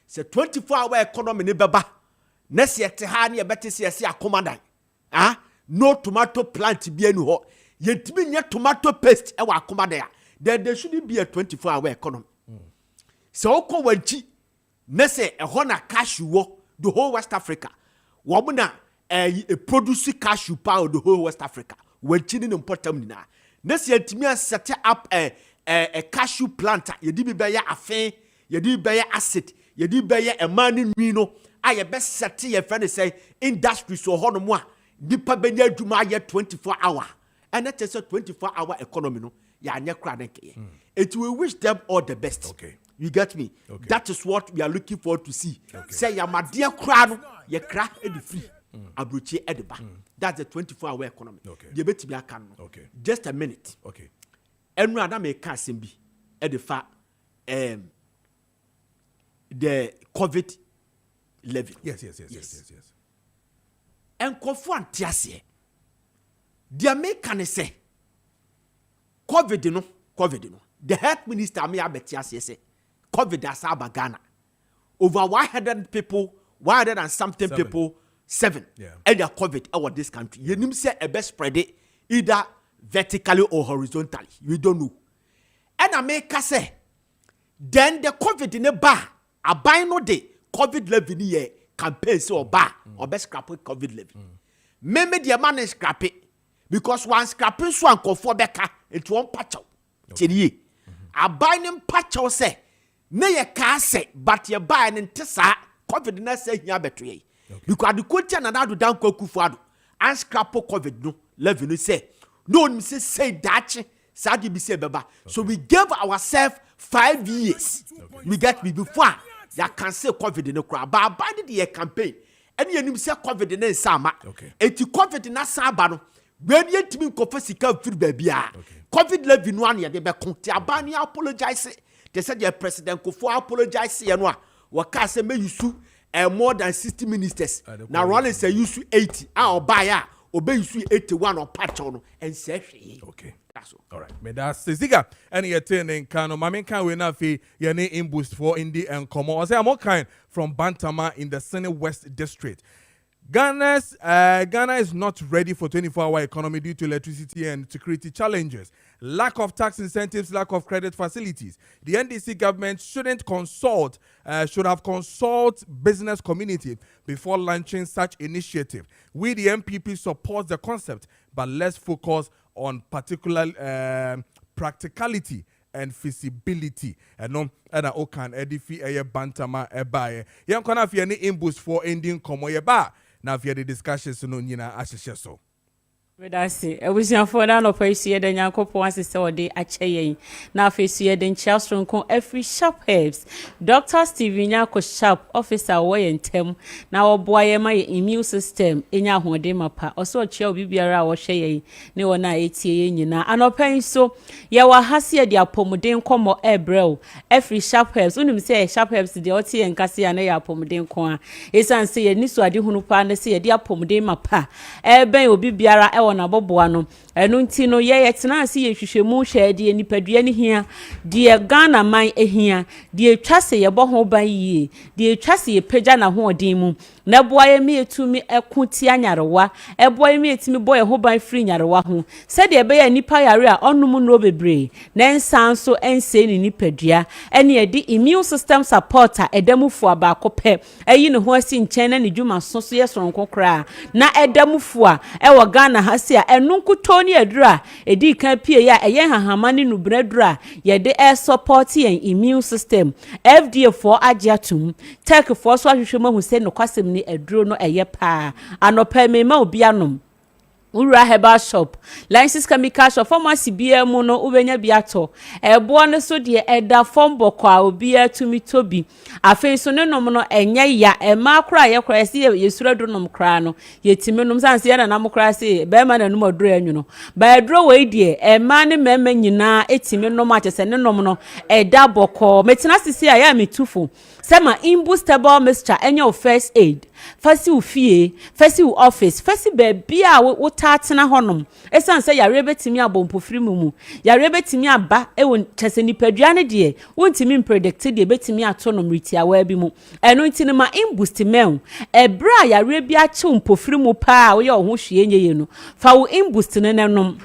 So 24-hour economy ni baba. Next year tehani ya beti si akomanda. No tomato plant bi enu ho. Yentimi nye tomato paste e wa akomanda ya. There shouldn't be a 24-hour economy. So oko wanchi nese ho na cashew wo the whole West Africa. Wo na produce cashew power the whole West Africa. Wanchi ni important ni na. Nese yentimi set up a cashew planter. Yedi bi be ya afen, yedi bi be ya acid. You did buy a man in Reno. I have best set your friend say industry so honomoa. Nipa benya duma 24-hour. And that is a 24-hour economy. No, ya nya kraneke. It will wish them all the best. Okay. You get me? Okay. That is what we are looking forward to see. Okay. Say ya my dear crano, ya crack edi free. Abruchi ediba. That's the 24-hour economy. Okay. You bet me can. Okay. Just a minute. Okay. And rather make simbi edifa the COVID level. Yes. And Kofuan Tiasie. The American say COVID no. The health minister me abetiasie say COVID as Ghana. Over 100 people, 100 and something 7. people, 7. Yeah. And the COVID over this country. You nim say a best spread it either vertically or horizontally. We don't know. And America say then the COVID in a bar. A buy no day COVID level ni ye campaign so or bar or best scrap COVID level. Maybe the man is scrap it because one scrapping so and for beka it won't patch out. Tiye. A buy them patch out say ne ye ka say but ye buy and tesa COVID na say here betray. Because the quote na do down Kufuado and scrap COVID no level no say no me say that Sadi be say baba. So we gave ourselves 5 years. We get me before. Ya can say COVID in the crowd, but abandon the campaign. And you say COVID in the summer. Okay. And to COVID in that summer, when you to me confess free baby. COVID level one year, they be conti abani apologize. They said your president Kufuor apologize. You know, what can say me you sue more than 60 ministers. Now Rollins say you sue 80. I'll buy ya. Obey you sue 81 or patch on and say okay. That's all. All right. Me that's Siga. And you're turning Kano. Mami can we not fee your name in boost for Indie and Como. I say I'm all kind from Bantama in the Senate West District. Ghana is not ready for 24-hour economy due to electricity and security challenges, lack of tax incentives, lack of credit facilities. The NDC government should have consulted business community before launching such initiative. We, the MPP, support the concept, but let's focus on particular practicality and feasibility. And no, and I can edify a bantama a buy. Young can have any inboost for ending como ye ba. Now, if you had the discussions, no, you know, so. Medasi ebusiafo na no paisi ede nyankopon asese ode acheyen na afesu ede nchiasronko every sharp herbs Dr. Steven Nyako sharp officer wo ntem na oboa ye ma immune system enya hode mapa oso chia obibiara wo hweyen ne wona etie ye nyina anopan so ye wa hase de apomuden komo ebrel every sharp herbs unim say sharp herbs de otie nkase ya na ya apomuden ko a esan say ye niso ade hunu pa na say ye de apomuden mapa ben obibiara na boboa no enu nti no ye tena ase ye hwehwemu hwe de nipadua ne hia de Ghana man ehia de twase ye bo ho ban yie de twase ye pagya na ho odin mu na boa ye me etumi ekuti anyarewa boa ye me etimi boy ho ban free nyarewa ho se de be ya nipa yare a onum no bebre na nsan so ense ni nipadua ene ye di immune system supporter edamufu abakope eyi ne ho asi nchen na ne dwuma so so ye soronko kra na edamufu a wo Ghana hase a enunkuto ni adura edi kan pie ya eye hahama ne nubradura ye de support yen immune system FDA for agiatum tech for so ahwehwema hu se no kwasem ni aduro no eye pa anopa mema obianom Ura Herbal Shop, License Chemical Shop, Pharmacy Bia Mono, Ubenya Biato, Buona so dear Eda Form Bokwa, Ubia to me Toby. A face on no mono, and ya, and Macra, ya crassi, Yesradunum crano, Yetiminum Sansia and Amocracy, Beman and no drain, you know. By a draw way, dear, a man and memon, you know, 18 no matches and no nominal, a double call, Metanasi say I am me too full. Sama imbustable mixture and your first aid. First you fee, first you office, first baby what tatna honum. Esan say ya rebeti mi abompo free mumu. Ya rebeti mi aba e won chese ni paduane de wonti mi predicted de betimi atonom ritia wa bi mu. Eno ntini ma imbusti men. Ebra ya rebi ache umpo free mu pa wo ye ho hwe enye no. Fa wo imbusti nenom.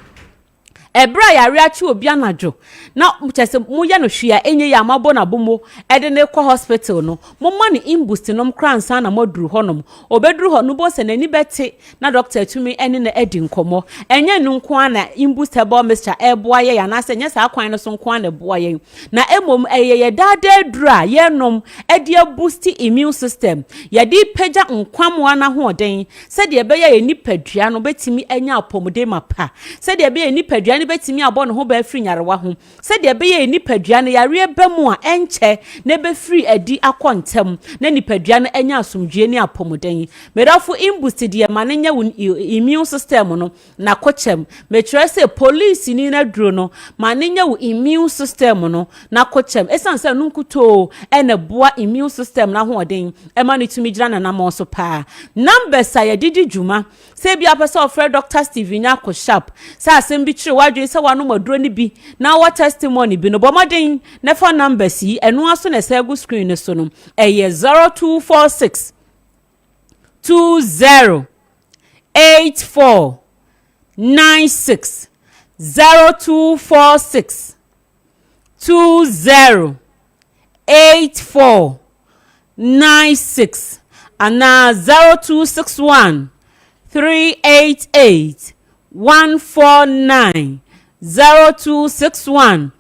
Ebra ya riachi obi anajo na mchese muya no hwia enye ya mabo na bomo ede ne kwa hospital no momma ni imboost nom kransa na moduru honom obeduru ho no bo se nani bete na doctor tumi ene na edi nkomo enye nu nko ana imboostable mixture eboa ye ya na se nye sa kwan no so nko ana eboa ye na emom ye dada dura ye nom ede boost immune system ye di pagya nkwamo ana ho oden se de be ye nipadua no betimi enya apomode mapa se de be ye nipadua betimi abon ho ba free nyarewa ho se de be ye nipadua no yare ba mu a enche na be free adi akontem na nipadua no enya asomdue ni apomoden merafo imboost de ma nya immune system no na kochem me try say police ni na duro no ma nya immune system no na kochem esan say nunkuto ena boa immune system na ho oden e ma ni tumi gira na na mo so pa numbers aye didi djuma se bia person of Dr. Steven Nyako sharp sa asem bi kire wadwe se wano maduro ni bi na wa testimony bi no bomaden na fa numbers yi eno aso na se go screen ne so no eye 0246 20 84 96 0246 20 84 96 and 0261 388 149 0261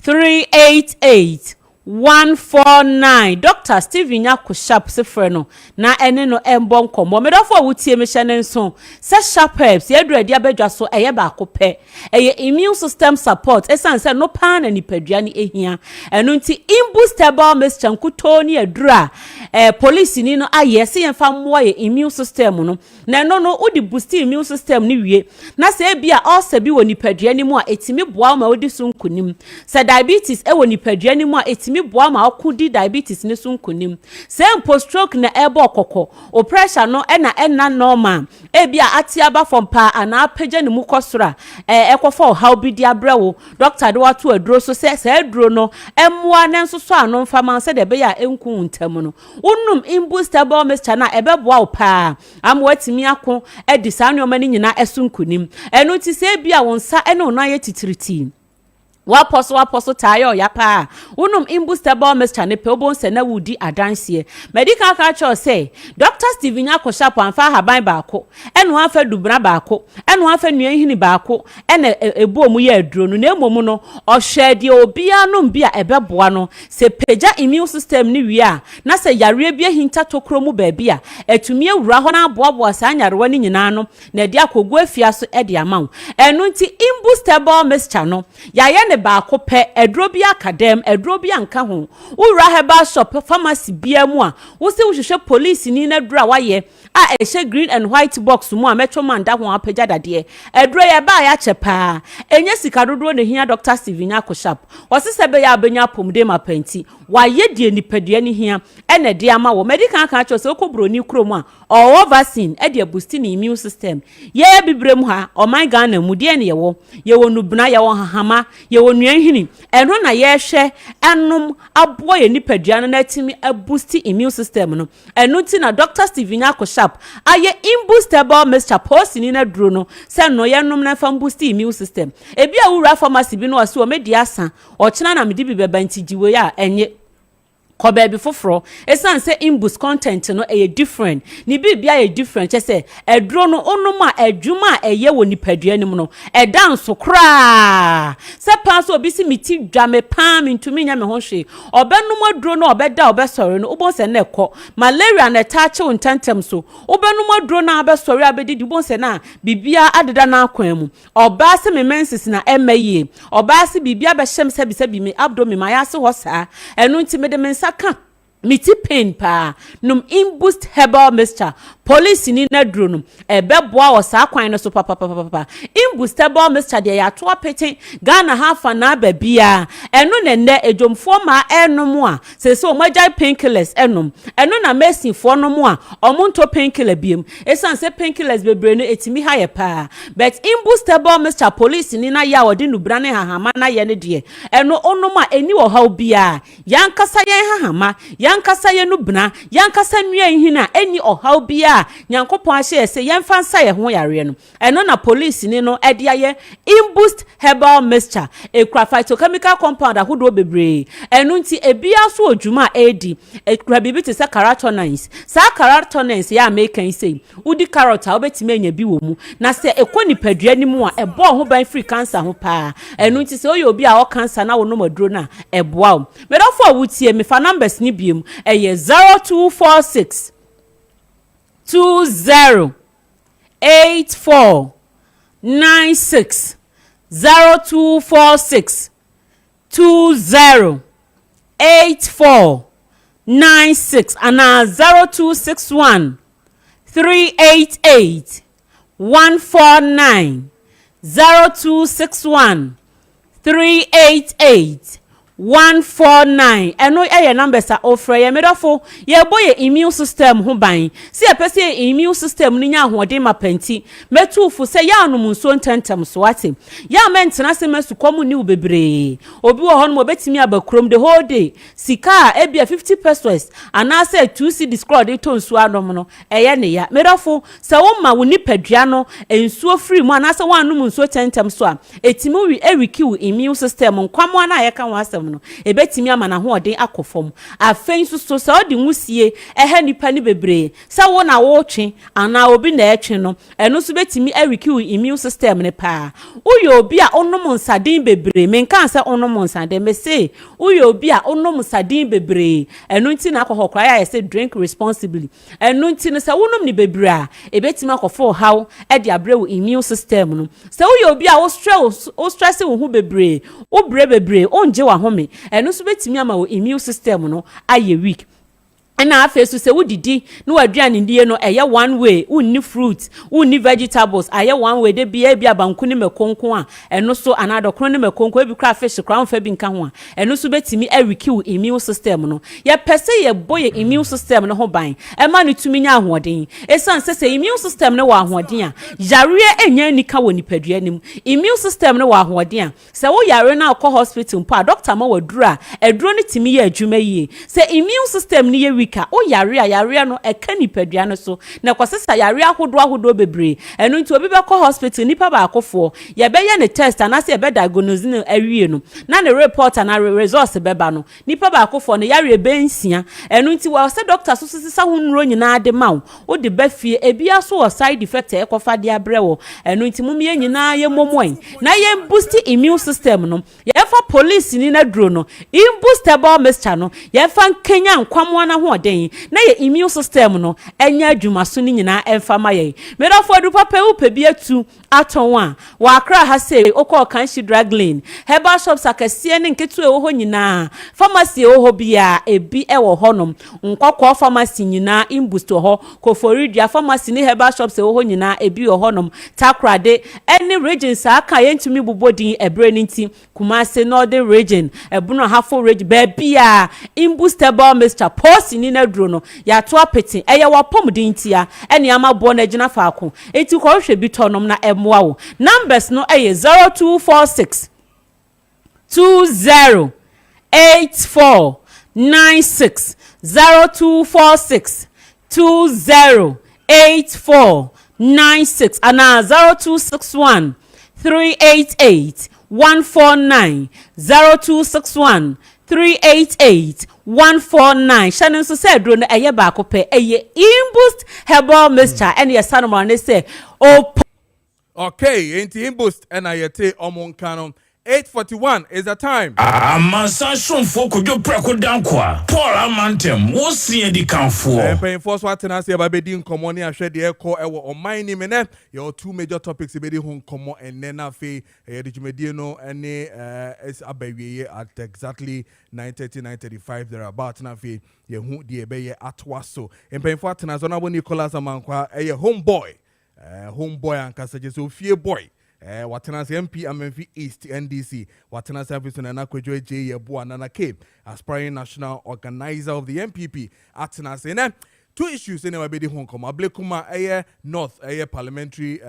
388 149 Dr. Steven Nyako sharp sefre no na ene no embo nkomo medofo wutie me hye nso se sharp herbs ye durade abadwa so eye ba kope eye immune system support esanse no pan na nipadua ni ehia eno nti imboostable mixture nkuto ni adura police ni no aye se yemfa mo ye immune system no na no odi boost immune system ni wie na se bia also bi woni nipadua ni mu a etimi boa ma odi so nkunim se diabetes e woni nipadua ni mu a etimi boa ma akudi diabetes ne so nkunim se post stroke na ebo kokko o pressure no ena normal e bia atiaba from pa ana apagya ne mu kosora ekofo how bi dia brewo doctor de wato aduro so se aduro no emmoa ne nso so ano mfama se de be ya enku ntam no unum imboostable mixture na ebeboa o pa am watimi ako edi sa ne omani nyina esu nkunim eno ti se bia wonsa ene ona ye titiriti waposo tayo ya pa unum imbustable mr ne pe obon se na wudi adanse medical culture say Dr. Steven Akosha panfa haban baako eno afa dubra baako eno afa nua hini baako ene ebu omu ye aduro no na emomu no ohwede obia no bia ebeboa no se peja immune system ni wi a na se yare bia hinta tokro mu ba bia etumi ewura ho na aboaboa sa nyarewa ni nyina no na de akogu afia so e de amaw eno nti imbustable mr no yaye ne baako pe eduro bi akadem eduro bi anka ho wura herbal shop pharmacy bia mu a wo se wo hwehwe police ni na dura waye a ehye green and white box mu a metro man da ho apagya dade eduro ye ba ya chepa enye sika dodo ne hia Dr. Steven Akosha wose be ya abenya pomde mapenti waye die nipadua ni hia ene de ama wo medical kan cho se okobroni krom a owo vaccine e de boost ni immune system ye bibrem ha o my Ghana mu de ne ye wo nubna ye wo hahama ye wo nuanhini eno na ye hwe enum abo ye nipadua no na timi boost immune system no eno ti na Dr. Steven Akosha aye imbustable Mr. Posini na duro no se no ye num na fam boost immune system ebi a wura pharmacy bi no aso o mediasa o kina na medi bi beba ntigiwe ya enye ko baby foforo esan say imbus content no e different ni bibia e different che say edro no onuma adwuma eye wo nipadua nim no e danso kra se pass obi si miti dwame pam ntumi nya me ho hwe obenum adro no obeda obesore no ubon se na ekọ malaria na tache untantem so obenum adro na obesore abedidi ubon se na bibia adeda na akwan mu oba se me menses na emaye oba se bibia be hyem se bi se bi me abdomen ma ya se ho saa enu nti me de mensa ka miti pain pa num imboost herbal mixture police ni na duro num ebeboa wo saa kwan no so papa imboost herbal mixture de ya to apete Ghana hafa na ba bia eno nenne ejomfo ma enum a se o magai painkillers enum eno na medicine fo no mu a omonto painkiller biem esan se painkillers bebre no etimi ha ye pa but imboost herbal mixture police ni na ya wode nubra ne hahama na ye ne de eno onum a eni wo haw bia yankasa ye hahama yankasa ye nubna yankasa nua hina eni ohaw bia nyankopon ahye se yemfa nsa ye ho yare no eno na police ni no ede aye imboost herbal mixture ekra phytochemical compound ahodo bebre eno nti ebia so odwuma edi ekra bibi te se carotenoids sa carotenoids ya american say udi carrot a obetime anya bi wo mu na se ekoni padua ni mu a ebo ho ban free cancer ho pa eno nti se oye obi a o cancer na wo no maduro na eboa o medofo awutie me fa numbers ni biem eye 0246 20 84 96 0246 20 84 96 and 0261 388 149 0261 388 149 eno eye numbers a ofre ye medofo ye boye immune system ho ban se ye pese immune system ni nya hoden mapenti metufu se ya anum nso ntentem so ate ya mentena se mesu komu ni ubebre obi wo hono mo betimi abakrom the whole day sika ebia 50 pesos ana se 2 cedis crowd to nsu anom no eye ne ya medofo se wo ma wo nipadua no ensuo free mu ana se wo anum nso tentem so a etimi wi ewiki immune system nkwamo na ye kan wasem no ebetimi ama na ho odin akofom afen so so odi nwusie ehe nipa ni bebre sa wo na wo twe ana obi na etwe no eno so betimi awiki immune system ne pa uyo obi a onom nsadin bebre menka se onom nsade me say uyo obi a onom nsadin bebre eno nti na akokokra ya say drink responsibly eno nti no se wonom ni bebre a ebetimi akofo how e de abrewo immune system no se uyo obi a wo stress wo hu bebre wo bre bebre onje wa home eno so betimi ama wo immune system no aye weak na afesu se wudidi no aduane ndie no eye one way unni fruit unni vegetables aye one way de bia banku ni mekonko a eno so anadokro ni mekonko ebi kra fish kra mfa bi nka ho a eno so betimi awikiw immune system no ye pese ye boye immune system no ho ban e ma no tumi nya ahoden esan se immune system no wa ahoden a yare enya nika woni padua nim immune system no wa ahoden a se wo yare na akọ hospital mpa doctor ma wadura eduro ni timi ye adwuma yie se immune system ni ye ka o yare no eka nipadua no so na kwasesa yare ahodo bebre eno nti obi be kɔ hospital nipa ba akofo ye be ye ne test anase ye be diagnose no awie no na ne report na results beba no nipa ba akofo no yare be nsia eno nti wa se doctor so sisa hunro nyina de ma wo de ba fie ebia so side effect e kofa de abrewo eno nti mumye nyina ye momoen na ye boost immune system no ye fa police ni na duro no imboostable mixture no ye fa Kenya nkwamo na ho den na ye immune system no enya adwuma so ni nyina emfa ma ye medafo du papa wo pe bi atu aton a wa akra ha se okọ kan shi drug lane herbal shops akese ne nketu ewo ho nyina pharmacy ewo ho bia ebi ewo honom nkọkọ pharmacy nyina imboost ho koforidia pharmacy ni herbal shops ewo ho nyina ebi ho honom takrade any regions aka ye ntumi bobodin ebre ni nti Kumase northern region ebuno hafo region bia imboostable mixture post ni na duro no ya to apeti eye wapom din tia ene amabo na gina faako enti ko hwe bi tonom na emwa wo numbers no eye 0246 20 84 96 0246 20 84 96 ana 0261 388 149 0261 388 149 Shannon so said drone eye ba ko pe eye imboost herbal mixture and your son man say oh okay enti imboost and ayete omon kanon 8:41 is the time. Amansa shonfo Kojo Preko Dankwah. Paul Amantem, wo sie di kanfo. Paying force what na say about bedin komo ni ahwe de ekọ ewo oman ni mene. Your two major topics be di hon komo and then afi the jumedie no any is abawiye at exactly 9:30 9:35 there about na afi ye hu de ebe ye atwa so. Paying for what na so na bo Nicholas Amankwa homeboy. Homeboy ankasa je so fie boy. Watenase MP Amenfi East NDC Watenase Afisuna na Kojo J Yebu Nana K aspiring national organizer of the MPP Atenase na two issues in our bedi Hong Kong Ablekuma North parliamentary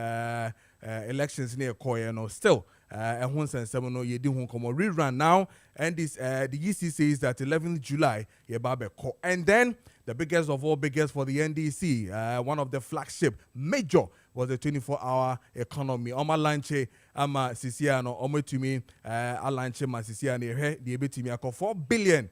elections near Koya no still ehun sensem no yedi Hong Kong rerun now and this the EC says that 11th July yebabe ko and then the biggest of all biggest for the NDC one of the flagship major was a 24-hour economy. Oma lanche ama sisiano omo tumi alanche ma sisiano he the ebetimi akọ 4 billion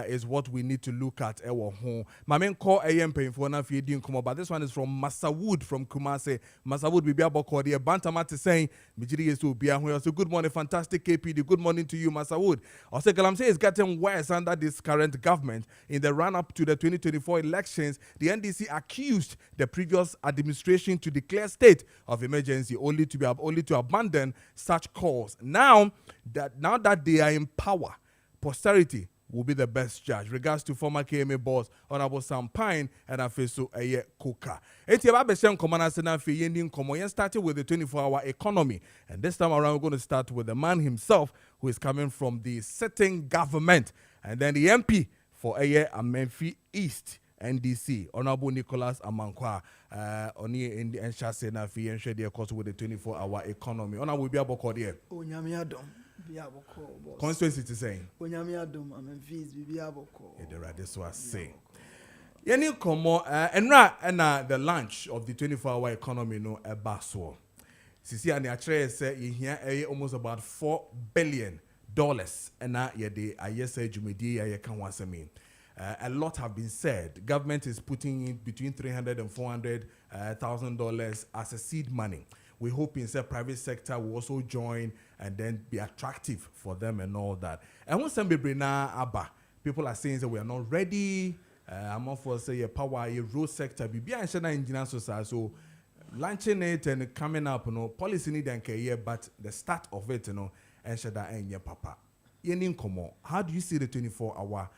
is what we need to look at ewo ho. Mamen call AM painful na fi din komo but this one is from Masawood from Kumase. Masawood bibia boko the bantama to saying mijiri yesu bia ho. So good morning fantastic KPD. Good morning to you Masawood. Also Galamse is getting worse under this current government. In the run up to the 2024 elections, the NDC accused the previous administration to declare state of emergency only to abandon such calls. Now that they are in power, posterity will be the best judge. Regards to former KMA boss Honorable Sam Pine and Afeso Eye Koka. Etiababeshem Komana Senafi Yendin Komoyen started with the 24-hour economy. And this time around we're going to start with the man himself who is coming from the sitting government. And then the MP for Eye Amenfi East NDC, Honorable Nicholas Amankwa, Oni in the Enshase Nafi and Shady course with the 24-hour economy. Ona will be able to there. Constituency to saying. This was saying. Yeni komo and the launch of the 24-hour economy no a baswo. Sisi ani atre say here almost about $4 billion and na ye de ayese jumedi ye kan wasemi. A lot have been said. Government is putting in between $300,000 and $400,000 as a seed money. We hope in the private sector will also join and then be attractive for them and all that. And when some people now people are saying that we are not ready. I'm not for say a power, a road sector, be and engineer society. So launching it and coming up, policy need and care, but the start of it, and shada and your papa. How do you see the 24-hour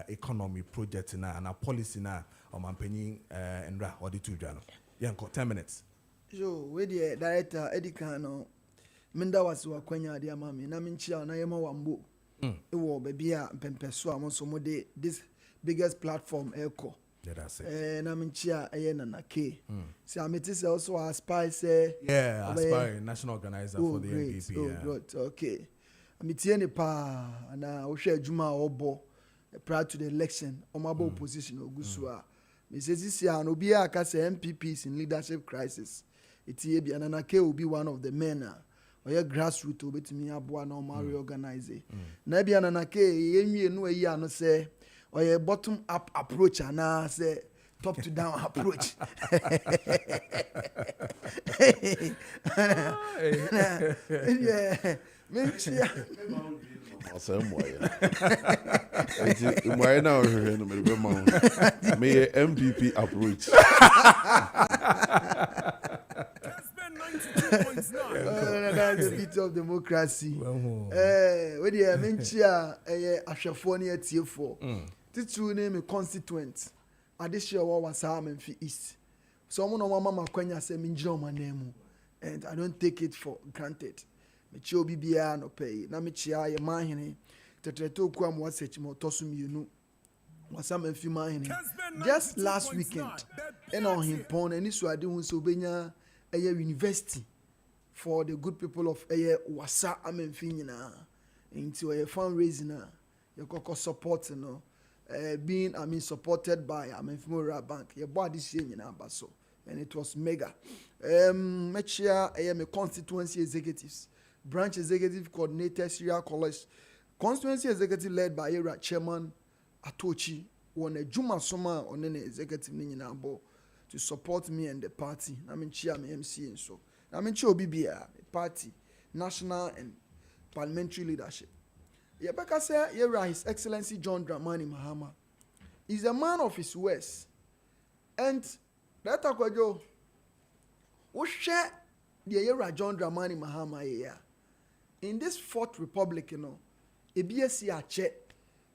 economy project now and a policy now on Mampeni and Ra or the two journal? 10 minutes. So, with the director Edikano, Minda was Wakwenya, dear mammy, Namincha, Nayama Wambu. It will be a Pempesua, Monsomode, this biggest platform, Echo. Namincha, Ayen K. So, it is also a spice. Yeah, aspiring national organizer for the NPP. Oh, good, okay. Amitiene pa, and I will share Juma Obo. prior to the election omabo opposition ogusua me say this year no be aka say MPP is in leadership crisis iti ebi Nana K will be one of the men or grassroots obetimi aboa na o reorganize na ebi Nana K yenwie no ayi ano say or bottom up approach and say top to down approach. Yeah, May MPP approach. That's the bit of democracy. Where the mentia a Shafoni at tier 4. Titu name a constituent. Additional was Menfi East. Someone on Mama Quenya say Minjo my name, and I don't take it for granted. Micho BBA no pay. Na michia ye mahine. Tetreto kwam wasech mo tosum you was some Menfi mahine. Just last weekend, and on him pon and this was doing so benya a university for the good people of a wasa amenfinina into a fundraising. You could support being supported by Memorial Bank. Your body saying so, and it was mega. Mechia I am a constituency executives, branch executive coordinator, Syria College, constituency executive led by era chairman Atochi, won a Juma Soma on an executive ninabo to support me and the party. Chia me MC and so. Chia BBA party, national and parliamentary leadership. Yebeka say here His Excellency John Dramani Mahama is a man of his words, and that Kojo we share the era John Dramani Mahama here in this Fourth Republic, EBSC ache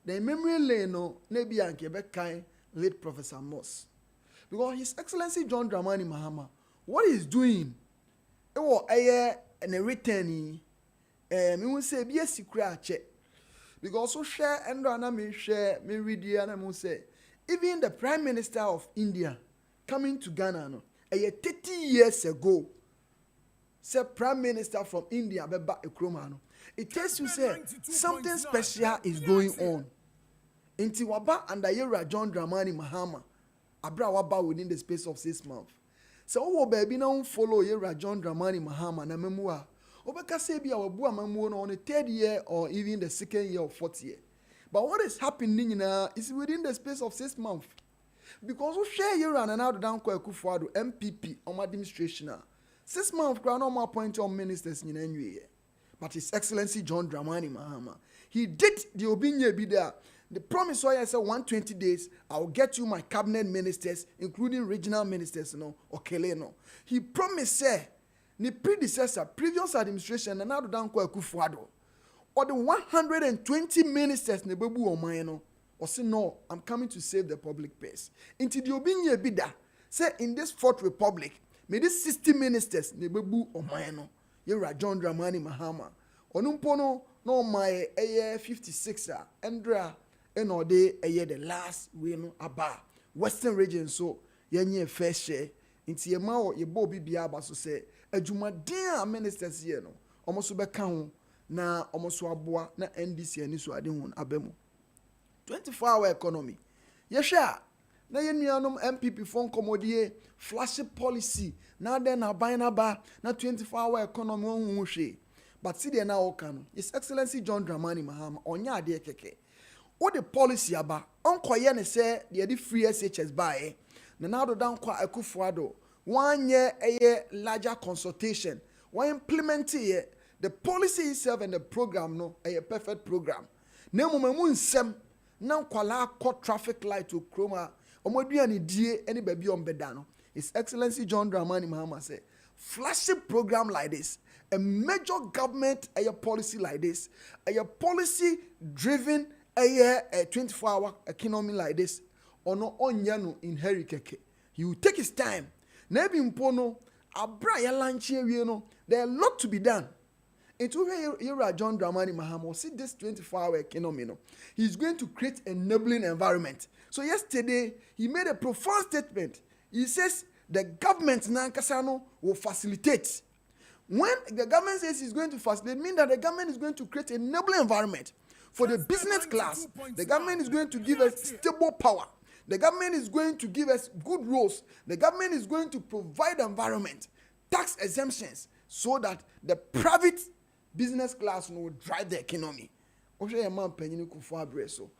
the memory lane nebi anke bekai late Professor Moss, because His Excellency John Dramani Mahama what he's doing it was and a returning me will say EBSC kura ache. Because so share and me share me read and I say even the Prime Minister of India coming to Ghana 30 years ago said Prime Minister from India beba ekromano. It tells you say something special is going on. Inti waba under Yera John Dramani Mahama abra waba within the space of 6 months. So wo baby now follow Yera John Dramani Mahama na memua. Obeka say be our bua mamu on the 3rd year or even the 2nd year or 4th year. But what is happening now is within the space of 6 months. Because we share here and another Dankwah Kufuado MPP on administration. 6 months crown no more appointed on ministers in any year. But His Excellency John Dramani Mahama, he did the Obinye be there. The promise why I said 120 days, I will get you my cabinet ministers, including regional ministers, Okele. He promised, the predecessor, previous administration, and now the Dankwah Kufuado, or the 120 ministers, Nebebu Omayeno, or say, no, I'm coming to save the public purse. Into the Obinye Bida, say in this Fourth Republic, may these 60 ministers, Nebebu Omayeno, Yera John Dramani Mahama, Onumpono, no my 56, Andra, and all day, the last win about Western region, so yenye fair share, into your mouth, your Bobby Biaba, so say, Ejumadin ministers here no almost beka ho na almost aboa na NDC ani so ade ho abemu 24-hour economy yesha na yenuanom MPP fon komodie flash policy na den na ban na ba na 24-hour economy won hu hwe but see there na oka no His Excellency John Dramani Mahama onya ade keke what the policy aba onkoye ne say the free SHS bae na do Dankwah Akufuado 1 year a larger consultation. Why implement it? The policy itself and the program a perfect program. Nemo mamun sem now kwala court traffic light to chroma. Omodua ni die any baby on bedano. His Excellency John Dramani Mahama said, flagship program like this, a major government a policy like this, a policy driven a 24-hour economy like this, or no onyano in Herikeke. He will take his time. Nebi mpono abra ya lunch here there are a lot to be done. Into here John Dramani Mahama see this 24-hour economy he's going to create an enabling environment. So yesterday he made a profound statement. He says the government Nankasano will facilitate. When the government says he's going to facilitate, it means that the government is going to create an enabling environment For the business class, the government is going to give us stable power. The government is going to give us good rules. The government is going to provide environment, tax exemptions, so that the private business class will drive the economy. Oshe ya man penyin kufu abreso.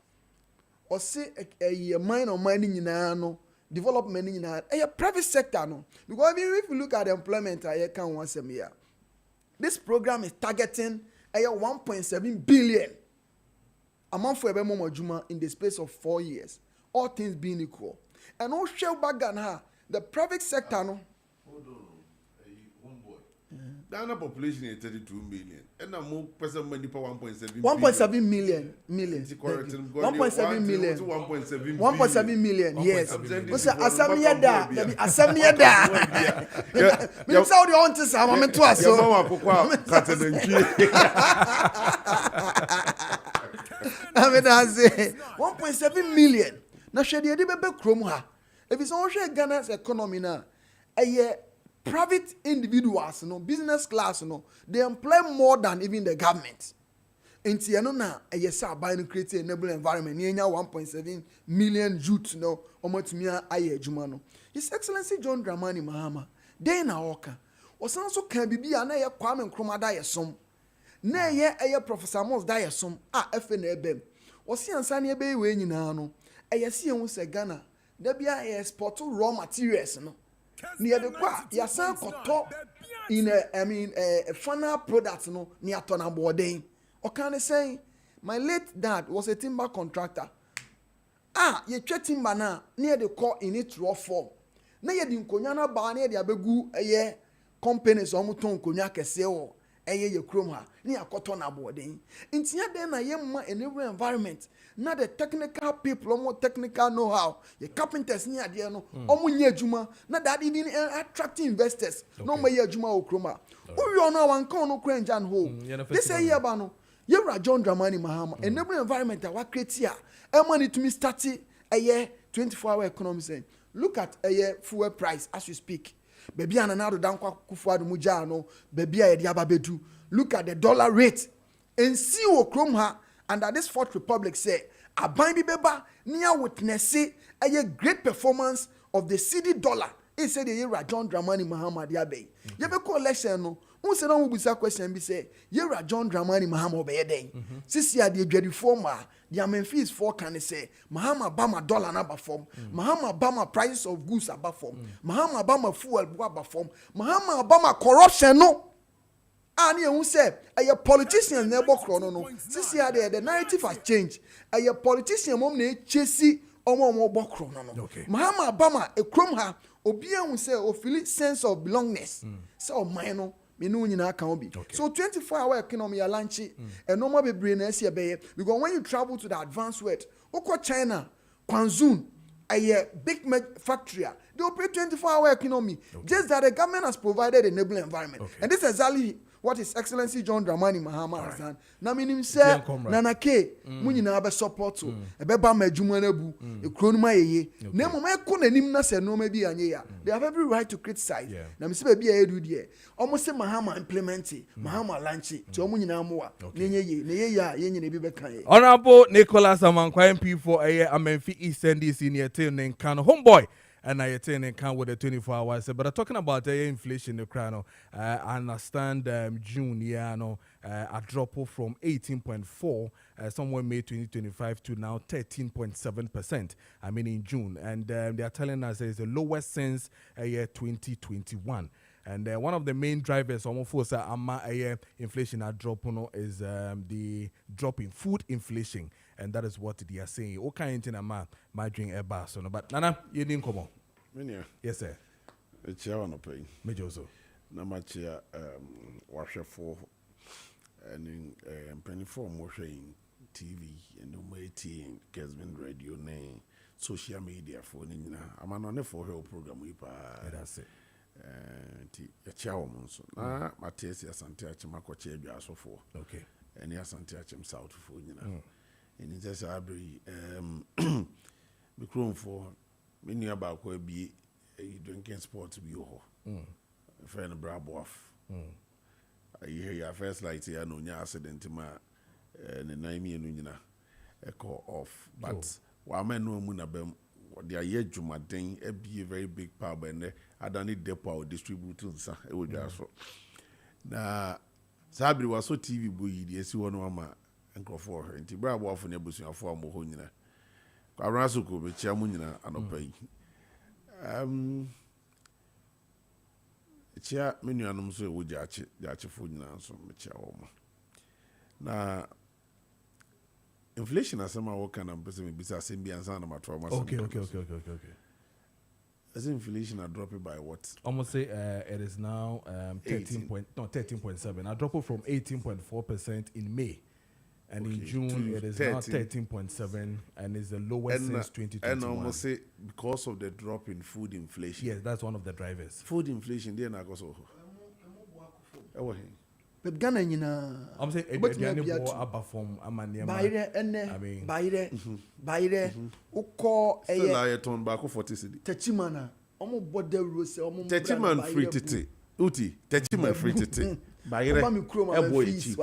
Ose a mine on mining in development in a private sector no. Because if you look at the employment, I can once a year. This program is targeting a 1.7 billion amount for a moment juma in the space of 4 years. All things being equal. And all shell back and the private sector no. Hold on. The annual population is 32 million. And now more person money for 1.7 million. 1.7 million. 1.7 million. Yes. What's Asamia da? Asamia da. Me say the on to some am to us. I mean I say 1.7 million. Na hwe de bebe krom ha. If it's on hwe Ghana's economy na private individuals, business class, they employ more than even the government. Inti eno na sa buy no create enable environment. Ni enya 1.7 million youth omotumia aye adwuma no. His Excellency John Dramani Mahama, dey na oka. Osan so kan bibia na ye Kwame Nkrumah da ye som. Na ye Professor Mos da ye som. Efe na ebem. Osi ansa na ebe we nyina no. Si ehun se Ghana. Da bia export raw materials no. Near the qua, Yasan Koto in a final product no near Tona Boarding. Or can I say, my late dad was a timber contractor. Ye check timber na near the core in its raw form. Na ye din konyana ba near the abegu companies omuton konya keseo ye kromha near Kotona Boarding. In tia then I am my environment. Not the technical people, more technical know-how. The carpenters near there no. Omunye juma. Not that even attracting investors. No me ye juma okroma. Who you know one kono krenjan ho. This say here bano. Yera John Dramani Mahama. Enable environment that what create here. Money to me start a year 24-hour economy saying. Look at a year fuel price as we speak. Baby ananado Dankwah kufuadu mujano. Baby a diababedu. Look at the dollar rate. And see okroma. And that this Fourth Republic say, Aban bibeba near witness a great performance of the CD dollar. He said the year John Dramani Mahama diabe. You be call election no. Who say no be question be say year John Dramani Mahama be day. Sisi a the dread former the Memphis for can say Mahama bama dollar na form. Mahama bama prices of goods above form. Mahama bama fuel above form. Mahama bama corruption no. And you say, a politician never chrono no. Since the narrative has changed. A politician mom ne chesi omo chrono no. Mahama Obama a kromha obia will say o feel sense of belongingness. So mine me no nyina kan be. So 24-hour economy launch and no more be brain ese be because when you travel to the advanced world, oko China, Quanzhou, a big factory, they operate 24-hour economy. Just that the government has provided a enabling environment. And this is exactly what His Excellency John Dramani Mahama has done. Na minim say nanake munyina be support to e be ba madwuma na bu e kronuma yeye na mo me ko nanim na se no ma bi anye ya. They have every right to criticize. Na me se ba bi a edu de omo se Mahama implement Mahama launch ti omo nyina moa na nye ye na ye ya ye nyina bi be kan ye. Honorable Nicholas Amankwa MP for Amenfi Eastern DC near Tin Kano homeboy. And I attend and count with the 24 hours. But talking about the inflation, the crown, I understand June, a drop from 18.4 somewhere May 2025 to now 13.7%. I mean in June, and they are telling us it's the lowest since year 2021. And one of the main drivers almost for inflation drop is the drop in food inflation. And that is what they are saying. Okay, my drink a bar. But Nana, you didn't come on. Yes, sir. A chair on a pay. Major also. Namachia washer for and in penny form washing TV and the Kessben radio name social media for Nina. I'm on a for her program. That's it. A chairman. Ah, Matesia Santiach Makoche Biaso for. Okay. And yes, Santiach himself for Nina. And it's just a be chrome for many about where be a drinking sports be ho. Friend Brabo off. I hear your first light here, no accident to my ne nan mienu nyina echo off but wa men no mu na bam they are here jumaden e be a very big pub and adani depo distribute nsa e wo dwa so na sabri was so TV boy die si wono ama nkrofo ho nti bra bo afo ne busuafo ambo ho nyina kwa raso ko be chia mu nyina anopa yi chia menu anum so e wo jache fo nyina so me chia wo ma na inflation asema what kind of person be say be answer na matwa mas Okay. As inflation are dropping by what? Almost say it is now 13.7. I dropped it from 18.4% in May. And in June it is now 13.7 and is the lowest since 2021. And almost say because of the drop in food inflation. Yes, that's one of the drivers. Food inflation there na go so. Ghana nyina I'm saying any more above from Amania. Bayre uko still I turn back 40 cedi. Techimana omo bode rose omo Techiman free tete. Uti Techiman free tete. Bayre ebo echi.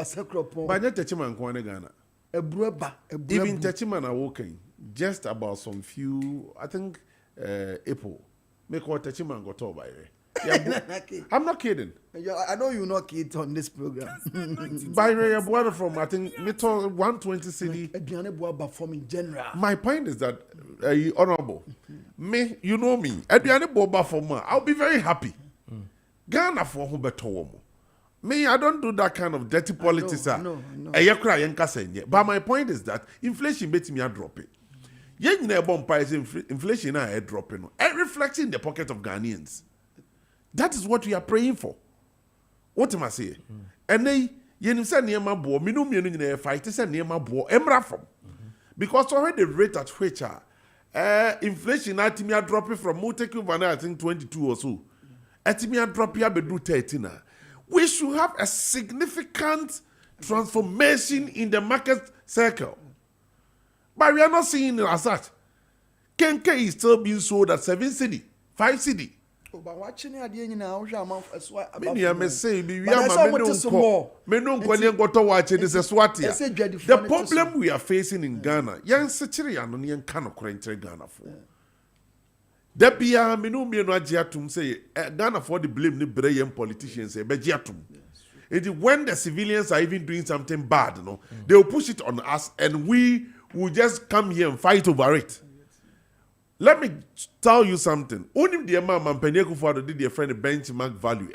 Banya Techiman ko ne Ghana. Ebrueba even Techiman are working just about some few I think April make what Techiman got over Bayre. Yeah, I'm not kidding. I know you not kid on this program. By way from I think 120 cedi. From in general. My point is that honorable, me, you know me. I'll be very happy. Ghana for who better me, I don't do that kind of dirty politics. No. But my point is that inflation bet me a drop it. Yen price inflation a dropping. It reflects in the pocket of Ghanaians. That is what we are praying for. What am I saying? And they, you say near my boy, me no fight, say near my boy, emra from. Because already the rate at which inflation at me are dropping from I think 22 or so. At me are dropping bedu 13. We should have a significant transformation in the market circle. But we are not seeing it as such. Kenke is still being sold at 7 cedi, 5 cedi. But watching the idea now, many I say, we are the problem we are facing in Ghana. Young Sicilian and young cannot Ghana for. There be a minimum agiatum say Ghana for the blame the Brayan politicians say Begiatum. When the civilians are even doing something bad, they will push it on us and we will just come here and fight over it. Let me tell you something. Only the amount Penyeku father did their friend benchmark value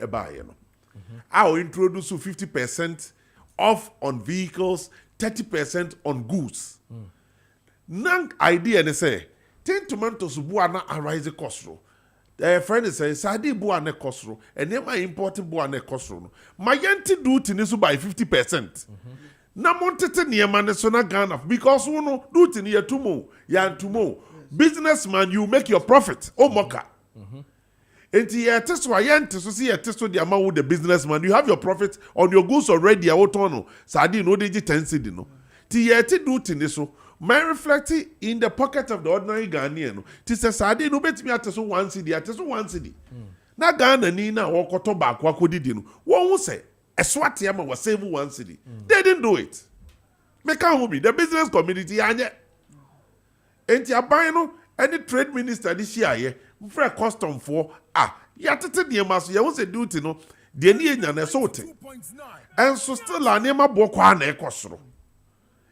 I will introduce 50% off on vehicles, 30% on goods. Nang idea they say 10 tomatoes buana arise costro. Their friend says Sadi buana costro and then my importing buana costro. My yanti do tinisu by 50%. Na montete near Manesona Ghana because uno do tinia tumo yan tumo. Businessman, you make your profit. Oh, moka. And you test to see a test with the amount with the businessman. You have your profit on your goods already. I will no. Sadi no digi 10 cedi no. Tieti do tiniso. My reflecting in the pocket of the ordinary Ghanaian. Tis Sadi no bet me at 1 cedi. At 1 cedi. Na Ghana ni na wakoto back wakodi dino. What will say? A swati ama was save 1 cedi. They didn't do it. Make the business community anye. And you buy no any trade minister this year, for custom for yatete the mass, you was a duty no, the Indian and assaulting. And so still a name of Bokwane.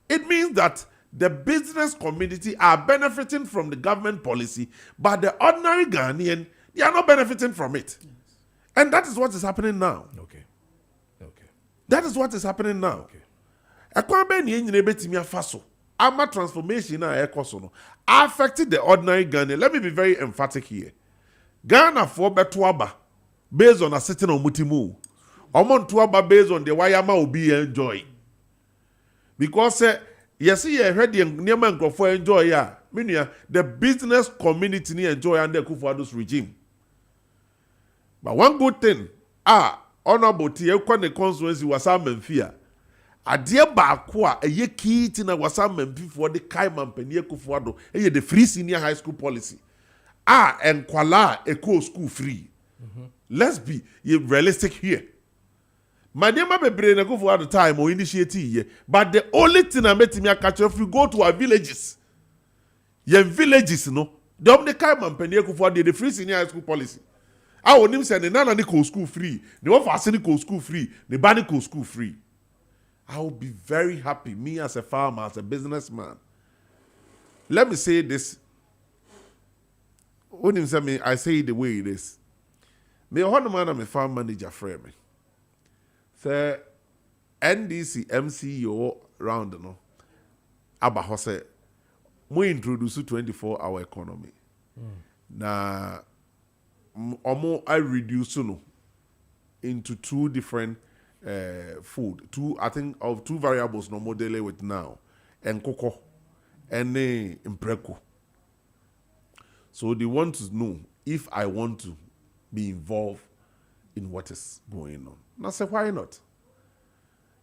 It means that the business community are benefiting from the government policy, but the ordinary Ghanaian, they are not benefiting from it. And that is what is happening now. Okay. That is what is happening now. Okay. Ama transformation na ekoso affected the ordinary Ghanaian. Let me be very emphatic here. Ghana for betuaba based on a certain omutimu. Omontuaba based on the wayama obi enjoy. Because yes, you heard the Nyaman for enjoy ya. Meaning the business community ni enjoy under Kufuor's regime. But one good thing, honorable T. the constituency was Memphis. Adeɛ baako a ɛyɛ key ti na wasa mampifoɔ de kai mampani Kufuor ɛyɛ the free senior high school policy enkwala ɛkɔ school free. Let's be realistic here, My name be brain go for the time or initiate but the only thing I met me catch if you go to our villages. Your villages no. The only kind man penny for the free senior high school policy. I want him say the nana ni school free. The one for school free. The bani school free. I will be very happy, me as a farmer, as a businessman. Let me say this. When him say me, I say it the way it is. Me one man am a farm manager friend me. Say NDC MCO round no. Aba ho say we introduce 24-hour economy. Na omo I reduce no into two different food. I think of two variables no more dealing with now. And cocoa and impreco. So they want to know if I want to be involved in what is going on. And I said, why not?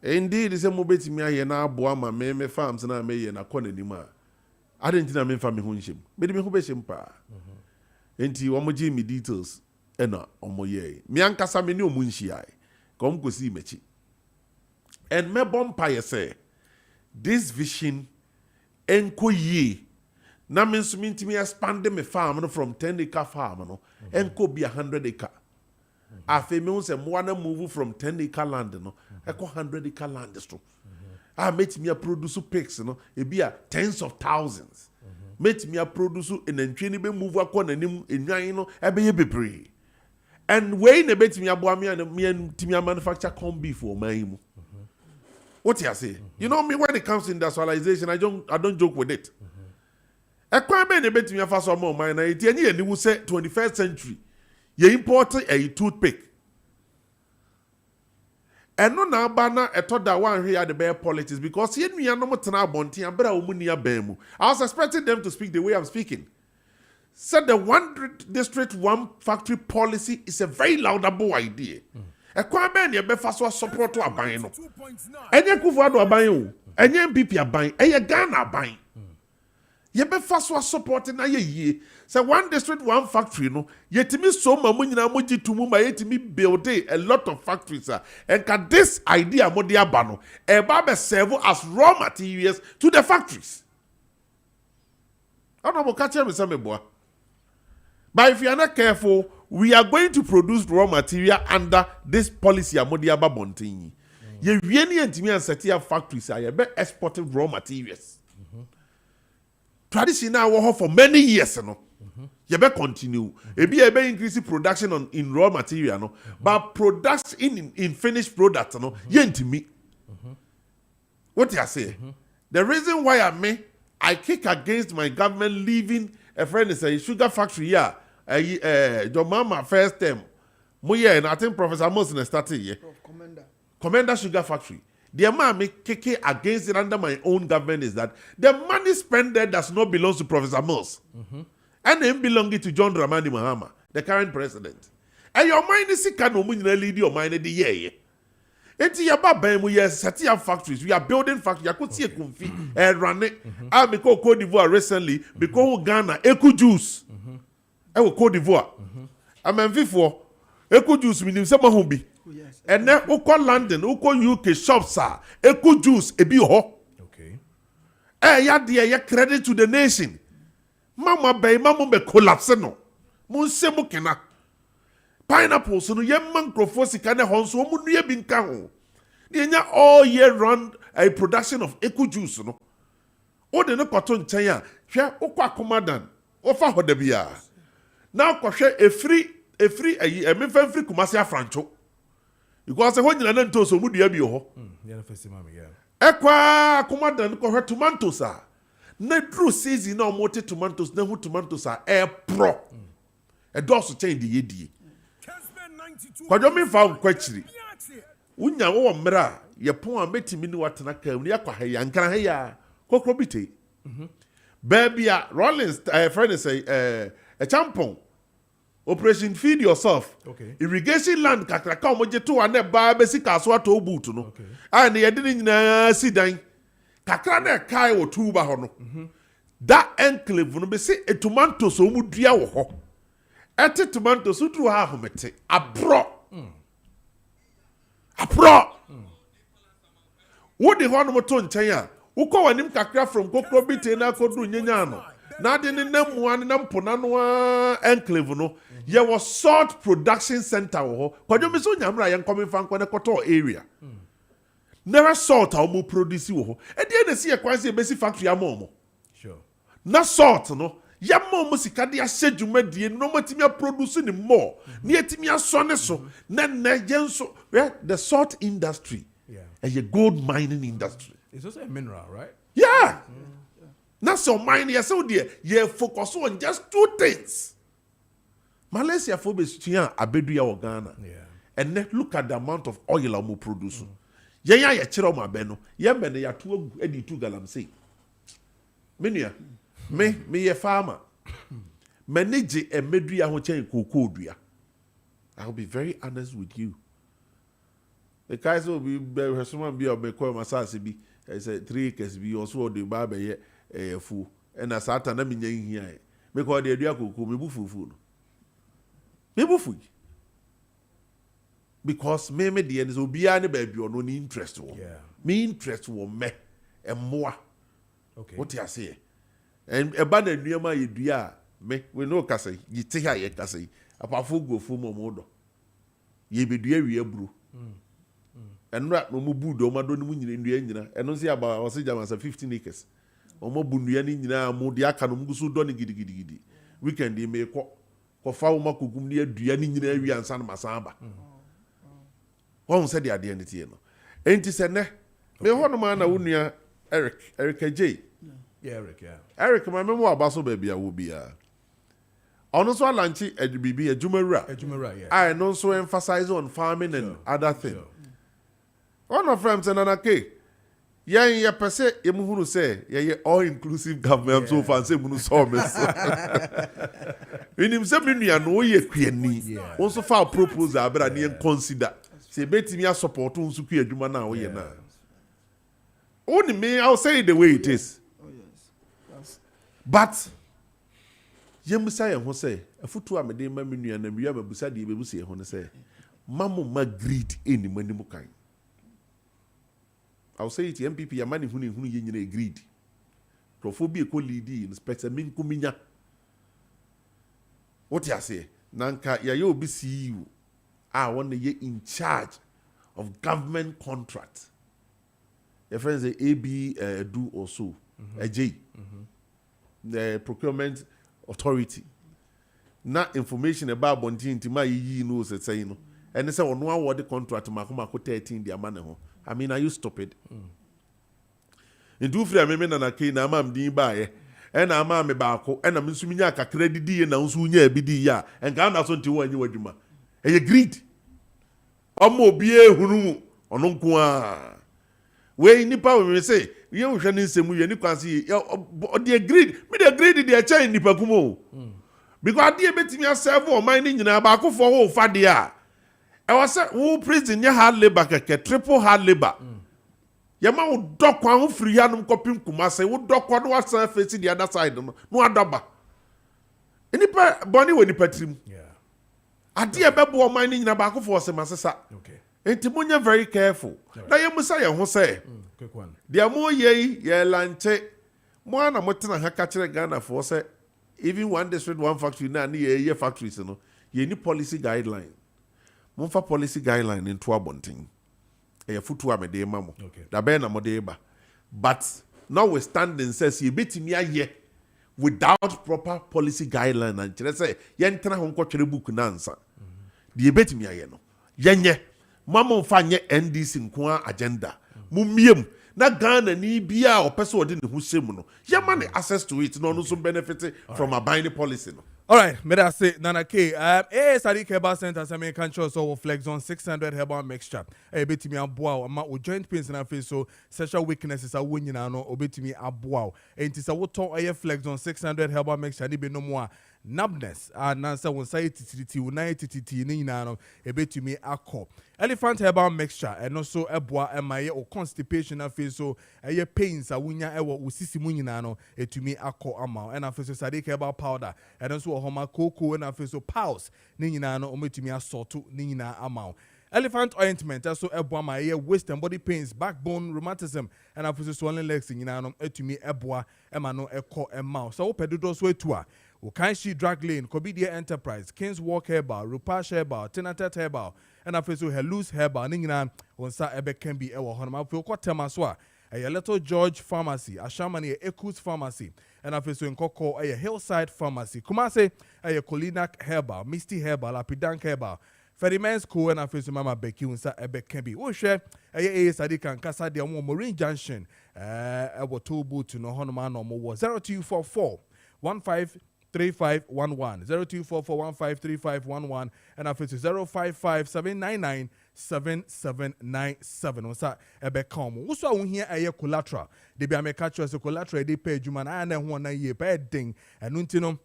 Indeed, it's a mobile me here now, Boama, me farms and I may na corner anymore. I didn't know me family hunchim. But me who be shimpa. Enti omoji me details. Ena omoye. Me ankasa me ni omunshi ai. Come go see mechi. And me bompire say, this vision enko ye. Na me nsumi me expand me farm no from 10-acre farm no enko be 100-acre. Afe me say mo na move from 10-acre land no eko 100-acre land so. Make me produce pigs no e be a tens of thousands. Make me produce in entwini be move akọ nanim enwan no e be ye bebre. And wey na bet me aboa me and me manufacture corn beef for my mu. What you say? You know me when it comes to industrialization I don't joke with it. Ekwan be na bet me afa so mo man na eti ani ani wu say 21st century. You import a toothpick. And no na ba na eto da one here at the bear politics because here we are no more tena bonti and bra omunia bemu. I was expecting them to speak the way I'm speaking. Said the one district, one factory policy is a very laudable idea. A kwame ne be faso support to aban no. Enye Kufuor aban o, enye MPP aban, enye Ghana aban. Ye be faso support na ye. Say one district, one factory no. Yetimi so ma munyina moji tumu ma yetimi build a lot of factories and can this idea mo dia ba no e ba be serve as raw materials to the factories. I don't know catch me some boy. But if you are not careful, we are going to produce raw material under this policy amodia ba bontin. Ye wieni entimi an set up factories are be exporting raw materials. Traditional war for many years no. You better continue. Maybe you better increase production in raw material, no. But production in finished product, no. Me. What you say? The reason why I kick against my government leaving a friend is a sugar factory here. Your mama first term. And I think Professor Wilson started here. Commander Sugar Factory. The amount me kicking against it under my own government is that the money spent there does not belong to Professor Mills. And then belonging to John Dramani Mahama, the current president. And your mind is sick and lead your mind the year. It's your baba, we are setting up factories, we are building factories. I could see a config and run it. I because Cote d'Ivoire recently, because Ghana, Eco Juice. I will Cote d'Ivoire. I'm in before Eco Juice, meaning some home be. And then Oko London, Oko UK shops are Eco Juice, a be ho. Okay. Ya dear, credit to the nation. Mama be collapse no. Munse mo kena. Pineapple so no ye man crofo sika ne honso mu nua bi nka ho. Ne nya all year round a production of eco juice no. O de no kwato nchen a hwe okwa komadan. Ofa hoda bia. Now kwhwe efri me fa free Kumasi Afrancho. Because ho nyina na nto so mu dua bi ho. Ya na fesi mama ya. Ekwa komadan ko hwe tomatoes a. Na true season na omote tomatoes na hu tomatoes are pro. E do so change the yedie. Kessben 92. Kojo me fa kwachiri. Unya wo mra ye pon a metimi ni watena kam ni yakwa he yankra he ya. Kokro bite. Baby a Rollins friend say a champon. Operation Feed Yourself. Okay. Irrigation land kakraka omoje to ane ba besi kaso ato boot no. Okay. And ye didn't nyina sidan. Kakra na kai wo tuba ho no. That enclave no be say a tomato so mu dua wo ho. Ete tomato so tru ha ho mete. Abro. Apro. What the one moto nchen Uko wanim kakra from kokro bite na kodu nyenya no. Na de ne namuan na mpona no enclave no. Ye was salt production center ho. Kojo mi so nyamra ye nkomi fa nkone koto area. Never salt a omo produce ho. E de na see ye kwanse besi factory amomo. Sure. Na salt no. Ya mo sika de ahye dwumadie no matimi produce ni more. Ne yetimi asone so. Na yenso the salt industry. Yeah. A gold mining industry. It's also a mineral, right? Yeah. That's so mining. Yes, so dear. You focus on just two things. Malaysia for Bestia, Abeduya or Ghana. Yeah. And then look at the amount of oil I'm producing. Yeah, chiroma beno. Yeah, bene ya 2 galam say. Minia, me a farmer. Manage a meduya ho chen kokodua. I'll be very honest with you. The guys will be someone be or be call masasi be. I said 3 acres be also the barber ye fool. And as I turn in here, because the idea could me bufu. Me bufu. Because me the ends will be any baby or no interest. Yeah. Me interest will me and more. Okay. What you say? And a band near my idea, me we know Cassie, ye take her ye Cassie, a powerful go for modo. Ye be dear ye brew. And rat no mubu do ma do no nyina ndua nyina eno se aba o se jama 15 acres o mo bu ndua ni nyina mo de aka no mugusu do ne gidigidi weekend e me ko fa wo makogum ne adua ni nyina awi ansa na masan ba won se de ade ne tie no enti se ne me ho no ma na wo nua Eric J. Yeah, Eric, yeah. Eric ma memo abaso ba bia wo bia ono so alanchi edbibi ejumara Yeah. I no so emphasize on farming and other things. One of them said, "Nanake, ye pese ye muhuru say ye all inclusive government so far say munu so me." When him say me nua no ye kwiani. Also file proposal abra ne consider. Say betimi support unsu kwi adwuma na wo ye na. Only me I'll say it the way it is. Oh yes. But ye musa ye ho say afutu amede ma me nua na me busa de be busa ye ho ne say mamu ma greed eni manimu kan. I'll say it, MPP, your money who you agreed. Prophobia co lead inspector min kuminya. What you say? Nanka, ya be CEO. I want to get in charge of government contract. Your friends say AB do also. A J. The procurement authority. Not information about Bontin to my knows it say no. And they say on one word the contract to Makuma 13 the money home. I mean, are you stupid? In two free amendment and a key na mam din by and a mammy barco and a Missumiaka credit D and a Unsunya BD and Ghana son to one you were Juma. And you agreed. Omo be hunu on Unkwa. Where in the power we say, you shall need some you can see the agreed. Me the agreed the chain in the Pacumo. Because dear betting yourself or minding in a barco for all Fadia. I was said, who prison ya hard labor, triple hard labor. Yama would dock one free yanum copying Kumase, would dock one was facing the other side. No adaba. Any bonny when you pet him. Yeah. A dear bebo mining in a back for some assessor. Okay. And Timonia very careful. Now you must say, who say, Quick one. there more ye lanche. Moana Motana Hakachere Ghana for say, even one district, one factory, now near ye factories, ye need policy guideline. Monfa policy guideline in Twabonting. A futu amede mamo. Okay. Da be na modeba. But notwithstanding says you bit me ye without proper policy guideline and let's say yen tena ho kwotwere book na ansa. The bit me ye no. Yenye mama mfa nye NDC nko agenda. Mumiem na Ghana ni bia o person odi ne ho shemu no. Ye ma ne access to it no so benefit from a binding policy no. All right, may I say, Nana K. Sadiq Herbal Center, Sami Control, so flex on 600 herbal mixture. Bit me a bow, with joint pains in our face, so sexual weaknesses are winning, or bit me a bow. And it's a water flex on 600 herbal mixture, and no more. Numbness, and answer when say TTT, a bit to me a cop. Elephant herbal mixture, and also a bois and my or constipation of face, so a pains, a winya, a sissy munino, a to me a cop amount, and a face Sadiq herbal powder, and also a homa cocoa, and a face of pulse, Ninano, or to me a sort to Nina amount. Elephant ointment also eboa ma ye waist and body pains, backbone rheumatism, and after swollen legs in no etumi eboa ema no eko ema. So pedodo so etua. Ukanshi Drag Lane, Kobidia Enterprise, King's Walk Herbal, Rupash Herbal, Tenatet Herbal, and after so Helus Herbal, Ningina, Onsa Ebe can be Ewa Honma, Filko Temaswa, a Little George Pharmacy, Ashamani, Ekus Pharmacy, and after so in Koko, a Hillside Pharmacy, Kumase, a Kolinak Herbal, Misty Herbal, Lapidank Herbal, Ferryman's Co. and after so Mama Becky, Unsa Ebe can be. We share a Sadikan Casa de Marine Junction, a Tobu to no Honma no more 0244 153511 0244153511 and after 0557997797 osa ebe come so won here aye collateral de bia me catch us collateral dey pay adwuma na na ho na ye pay den enu ntino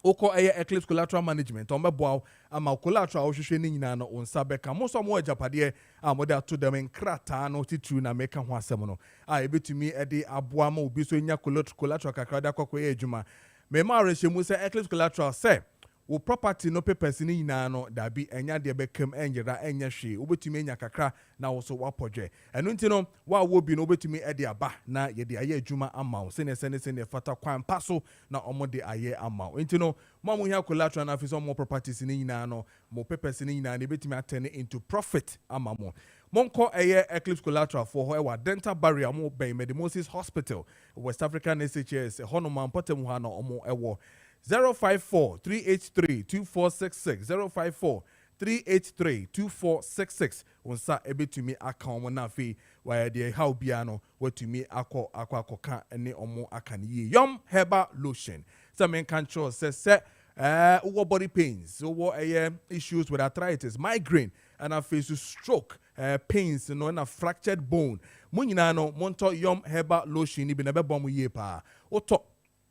Oko eye Eclipse Collateral Management on meboa ama collateral ohwehwe ni nyina no onsa beka mo so mo ajapade a mo da to dem nkrata no titru na meka ho asem no a ebetumi e de aboa ma obi so nya collateral kakra da kokoye adwuma me ma rehemu se Eclipse Collateral say wo property no papers ni nyina no da bi enya de bekam enjera enya hwe obetumi enya kakra na wo so wapodwe enu nti no wa wo bi no obetumi e de aba na ye de aye adwuma ama wo sene fata kwan paso na omo de aye ama wo nti no mo hia collateral na afiso mo properties ni nyina no mo papers ni nyina na ebetumi atene into profit ama mo Monko eye Eclipse Collateral for however dental barrier mo ben Medimosis Hospital West African SHS honoma potem ha na omo ewo 054-383-2466 054-383-2466 onsa ebetumi aka omo na fi wa de how bia no watumi akwa ene omo aka ni yom herbal lotion some men control say body pains issues with arthritis migraine and a face stroke pains no na fractured bone mo nyina no monto yom herbal lotion ni bi na bebo mo ye pa oto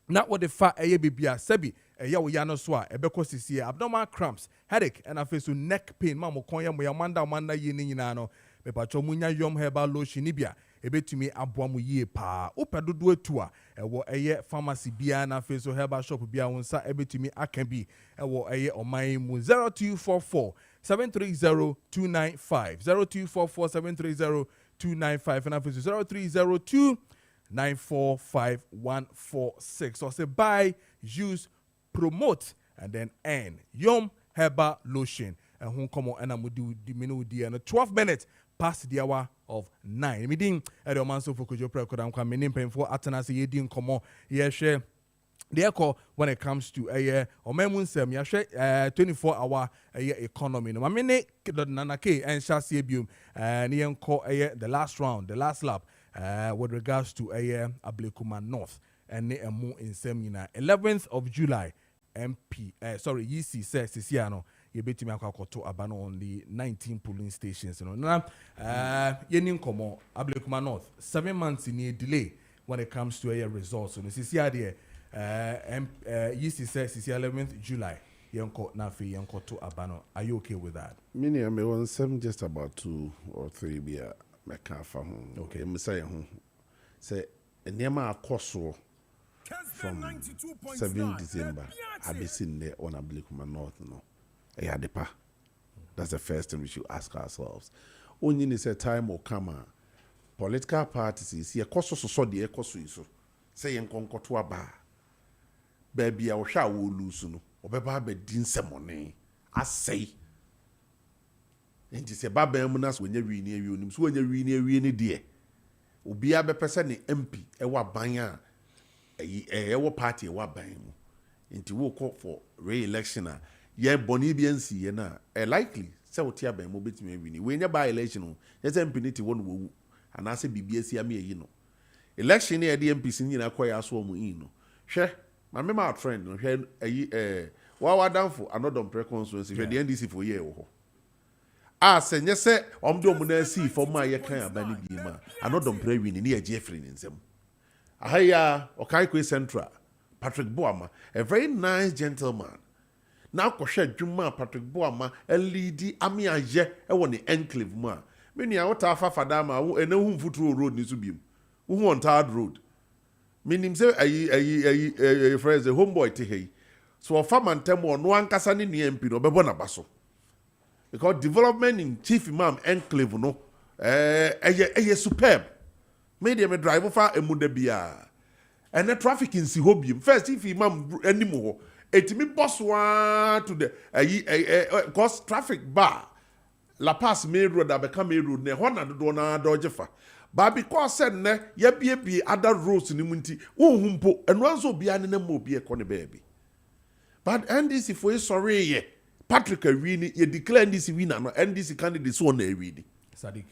na what the fa bibia sebi wo ya no so a ebeko sisi abdominal cramps headache and a face neck pain ma mo kon ya mo ya manda ye ni nyina no me pa cho munya yom herbal lotion ni bia ebetumi aboa mo ye pa opedodo atu a ewo pharmacy bia na face herbal shop bia wonsa ebetumi aka bi ewo oman mu 0244 730-295 0244 730-295 and after 0302-945-146 or say buy, use, promote and then end. Yom Herbal Lotion and who come on and I'm do the menu and 12 minutes past the hour of 9. Meeting at the man so for Kojo Preko Dankwah meaning paying for Atanasi Yedin come on share. Therefore, when it comes to or memunsem ya 24-hour economy no mamene nanake and shasiebum and the last round, the last lap with regards to Ablekuma North and ne emu insem nyina 11th of July YC says Sisiano ye betimi akwakoto abano on the 19 polling stations no na yenin komo Ablekuma North 7 months in a delay when it comes to results so Sisia there YC says it's 11th July. Yonko Nafi Yonko to Abano. Are you okay with that? Many I may want some just about 2 or 3 beer. Okay, Messiah. Say, and Yama Koso from 7 December. I've been seen there on Ablekuma North. No, Ayadepa. That's the first thing we should ask ourselves. Only is a time will come. Political parties here, Koso so the Ekosu so say Yankonko to a bar. Baby, I will shall lose no. Obeba be din semone. I say. And it's a babamunas when you renew you, so when you renew dear. Ubia be person MP, ewa banya, ewa party, ewa bang. Into will call for re-election. Ye bonibiancy, ye na. Likely, so tia be mobit me renew. When you buy election, there's impunity one woo. And I say BBS, you know. Election near the MPs in Aqua Swam in. Share. My member friend, what down for another preconstituency for the NDC for year. Ah, say, yes, sir, see for my kind of Bima. Another pray winning near Jeffrey in them. Ahaya, Okaikwe Central, Patrick Boama, a very nice gentleman. Now, Koshe Juma, Patrick Boama, LED, Amia Je, I want the enclave ma. Many out of Fadama, and no whom foot road needs to be. Who want hard road? Meaning say a phrase a homeboy to hey. So a farm and temo no one casani ni MP no bebona baso. because development in Chief Imam Enclave no superb. Media me drive for a mudebia. And the traffic in Sihobium. First, if Imam anymore, it me boss one to the cause traffic bar. La Paz main road that become a road ne one and dona dojefa. But because said ne ye other roads in the munti, humpo, and once so be an mo be a corny baby. But NDC for you sorry ye. Patrick Arini, ye declare NDC winner, no NDC candidate so on a reading. Sadiq.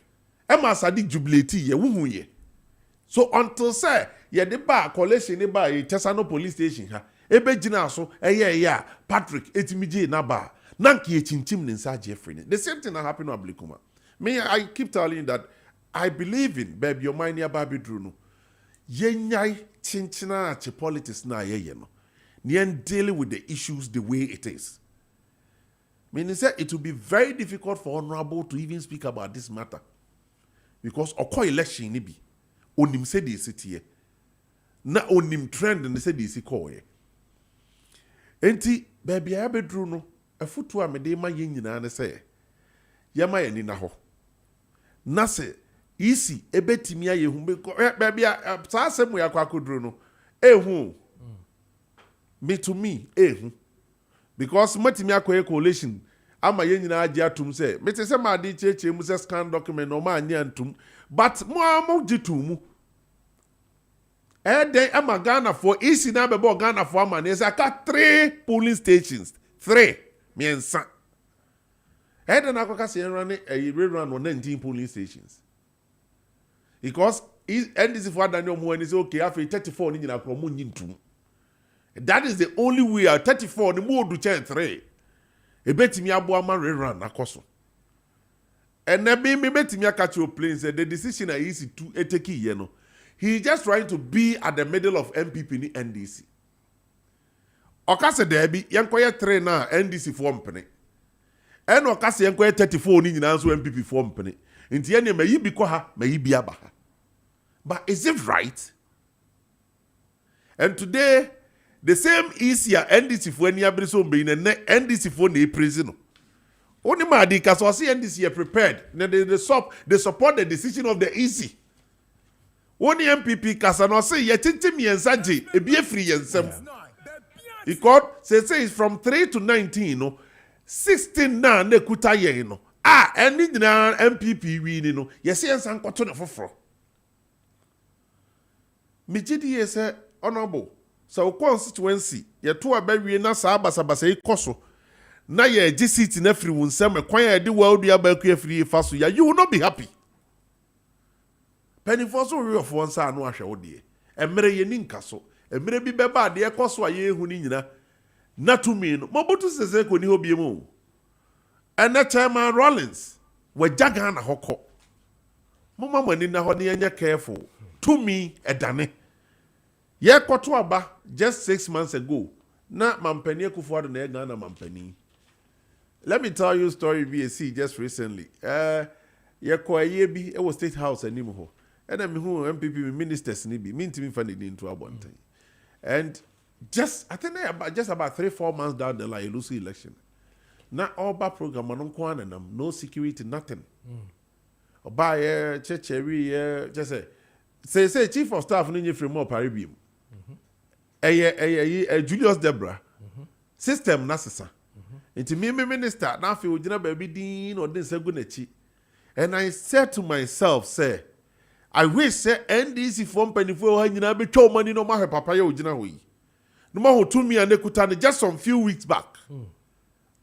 Emma Sadiq jubilate ye, woo ye. So until say, ye the bar collation ne bar Tesano police station ha. Ebe jina so, yeah, Patrick, etimiji na bar. Nanki ye chinchim ninsa Jeffrey. The same thing that happened to Ablikuma. Me, I keep telling you that I believe in baby your mind ya baby druno. Ye nyai chinchina che politics na ye no. Nien dealing with the issues the way it is. Meaning say it will be very difficult for Honorable to even speak about this matter. Because oko election ni bi. Onim se de city. Na onim trend and say de si call ye. Enti baby I bedru no afutu a mede ma ye nyina ne say. Ya ma ye ni na ho. Na se isi ebetimi aye hu baby sa asem ya kwa kodru no. Ehu. Me to me, because matimi akoye coalition, ama ye nyina age atum say, me te say ma de cheche mu say scan document no ma anya antum, but mo gitu mu. Den ama Ghana for isi na be bo Ghana for ama ne say aka 3 polling stations, 3 miensa. Den akoka say run rerun on 19 polling stations. Because NDC for Daniel mo ni say okay, after 34 ni nyina kro mo nyintum. That is the only way. 34 the more do change 3. E betimi abo ama rerun akoso. And then me betimi catch your plane said the decision is easy to take ye no. He just trying to be at the middle of MPP ni NDC. Okase debi yankoye 3 na NDC form pene. En okase yankoye 34 ni nyina so MPP form pene. Nti ye ne mayi bi ko ha, mayi bi aba ha. But is it right? And today the same easier NDC for any abriso being a NDC for the prison. Only my because I see NDC are prepared. They support the decision of the EC. Only MPP Kasano say ye tintim yen saji e be free yen sem. He called say it's from 3 to 19 no 16 na ne kuta ye no. Any na MPP win no. Yes yen san kwato na foforo. Me gidi ye say honorable. So constituency ye to abawie na sa basabasa ikoso na ye gi seat na free won sem kwan ya de world ya ba ku free fa so ya you will not be happy. Penny for so we of one sa no ahwe wo de emere ye ni nkaso emere bi beba de ekoso aye hu ni nyina na to me no mobutu sese ko ni hobie mu and na chairman Rollins we jaga na hokọ mama mani na ho ne anya careful to me edane ye koto aba just 6 months ago na mampani akufuado na Ghana mampani. Let me tell you a story VAC just recently. Ye ko aye bi e was State House anim ho. And me who MPP ministers ni bi mintimi fa ne into abonten. And just I think just about 3-4 months down the line lose election. Na oba program no ko anam no security nothing. Oba ye checheri just say chief of staff no nyefre mo paribim. Julius Debra system nasesa nti me minister na afi ogina baby din or this egunachi. And I said to myself say I wish say NDC form penifo ha nyina be twa money no ma papa ya ogina ho yi no ma ho to me and ekuta just some few weeks back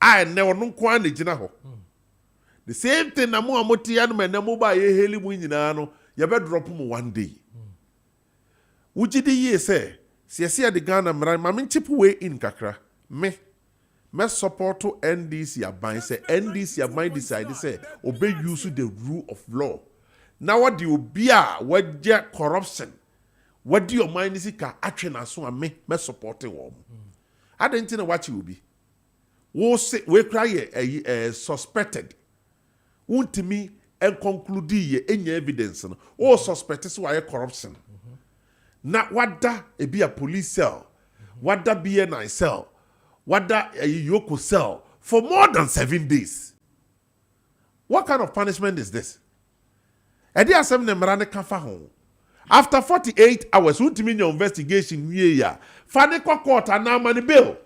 I never no kwa na gina ho the same thing na mo amoti ya no me na mo ba ye heli mu nyina no ye be drop mo one day wujidi ye say Siasia de Ghana mra mamin chip way in kakra me support to NDC aban say NDC aban decide say obey use the rule of law. Now what do you be what corruption? What do your mind is ka atwe na so me support wo. I don't know what you will be. Wo say we cry suspected. Won't me and conclude ye any evidence no. O suspect so why corruption. Na wada e be a police cell, wada be a nice cell, wada a yoko cell for more than 7 days. What kind of punishment is this? Edi asem ne mra ne kafa ho. After 48 hours, ultimate your investigation ya. Fane kwa court na money bill.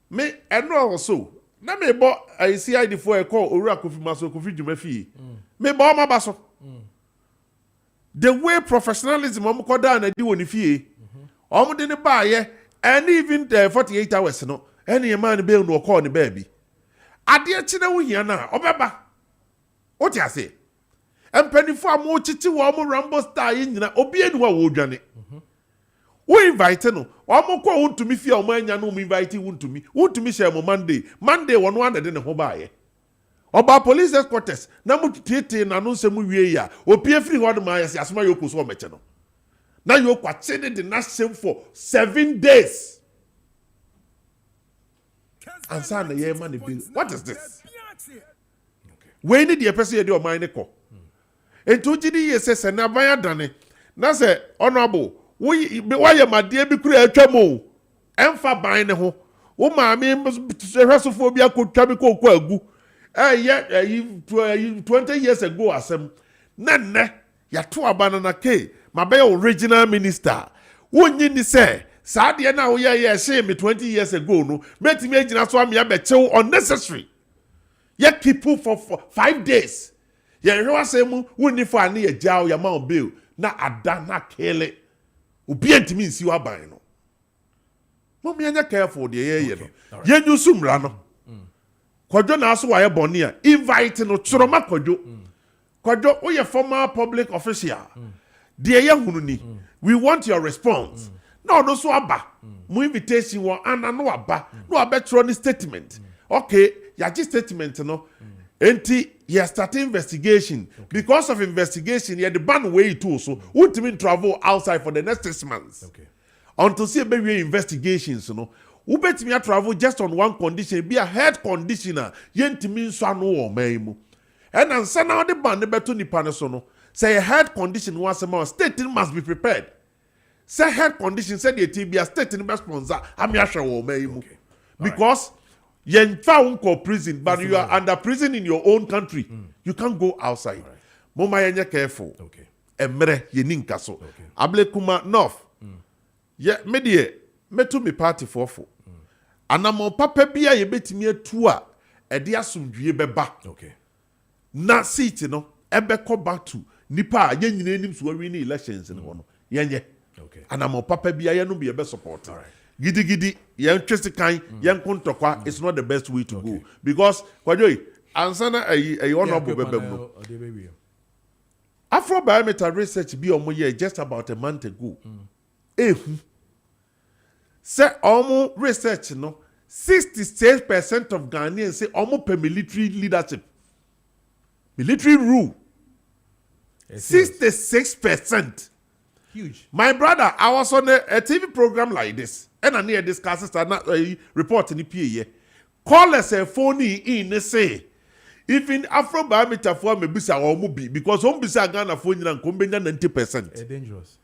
Me eno also. Na me bo CID for e call Owura Kofi Maso Kofi Dwumafi. Me bo ma baso. The way professionalism am ko da na di woni fie. Omo de ne ba ye and even 48 hours no. Any man bill no call ni baby. Ade chi na wo hia na obeba. What you say? And penny for more chichi warm rambo star in obi enu wa wo dwane. We invite no. Omo ko won to me fia omo anya no me invite won to me. Won to me share mo Monday. Monday won one de ne ho baaye. Oba police headquarters na mo tete na no nsem wie ya. Opie free ho de ma yesi asoma yoku so meche no. Na yoku achede the last shame for 7 days. And son the year man bill. What is this? We need the person you do mind ko. Ento gidi yese se na ban adane. Na se honorable, why your my dear be kura atwamo. Emfa ban ne ho. Wo maame hwesofo bia ko twa me ko agu. 20 years ago asem. Nenne ya to abana na ke, mabe original minister. Wonyi ni se saa de na wo ye shame me 20 years ago no. Metimi agina so am ya be chew unnecessary. Yet people for 5 days. Yeah, you are saying, when you find a jail, your mount bill, na adana kele. Ubient means you are buying. No, me and careful, the year, you know. Yen you soon run. Kojo na so why bonia. Invite no Churoma Kojo. Kojo, oh, your former public official. Dear young we want your response. No, no, so aba. Mu invitation one and no aba. No, I bet you statement. Okay. Yaji statement no enti ya start investigation because of investigation ya the ban way too so won't mean travel outside for the next 6 months until see be investigations no who bet me travel just on one condition be a head conditioner yentimi nso anu o maimu and answer now the ban beto nipa ne so no say a head condition once a month state must be prepared say head condition said the TB state in sponsor am ya hwe o maimu because yen found call prison, but you are under prison in your own country. You can't go outside. Moma yenye careful. Okay. Emre yeninka so. Able kuma north. Ye medie metu me party fofo. Anamo papa bia ye betimi atu a ede asomdwie beba. Okay. Na seat no ebe ko back to nipa a yenyina nim so wi ni elections ne ho no. Yenye. Okay. Anamo papa bia ye no be ebe support. All right. Gidi yen twese kan yen kontokwa is not the best way to go because kwajoy ansana ayi honorable bebem no Afro biometric research be omo year just about a month ago say omo research no 66% of Ghanaians say omo per military leadership military rule 66%. Huge. My brother, I was on a TV program like this, and I near discusses and report in the PA. Call us a phone in say, if in Afro biometer for me bisa or mubi because home bisa Ghana phone and combine 90%. Dangerous.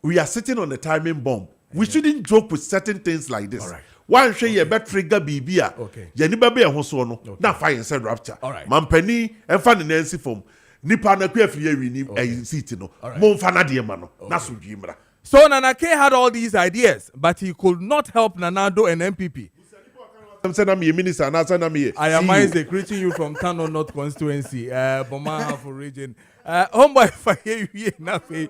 We are sitting on a timing bomb. We shouldn't joke with certain things like this. All right. One say you better trigger BBA. Okay. Yaniba be a hosono. Na fire said rapture. All right. Mampeni and fan Nancy form. Nipa na kwa fiye wini seat no. Mo mfana de ma no. Na so dwimra. So Nana K had all these ideas, but he could not help Nanado and MPP. I am Isaac greeting you from Kano North constituency, Boma for region. Homeboy, if I hear you nothing.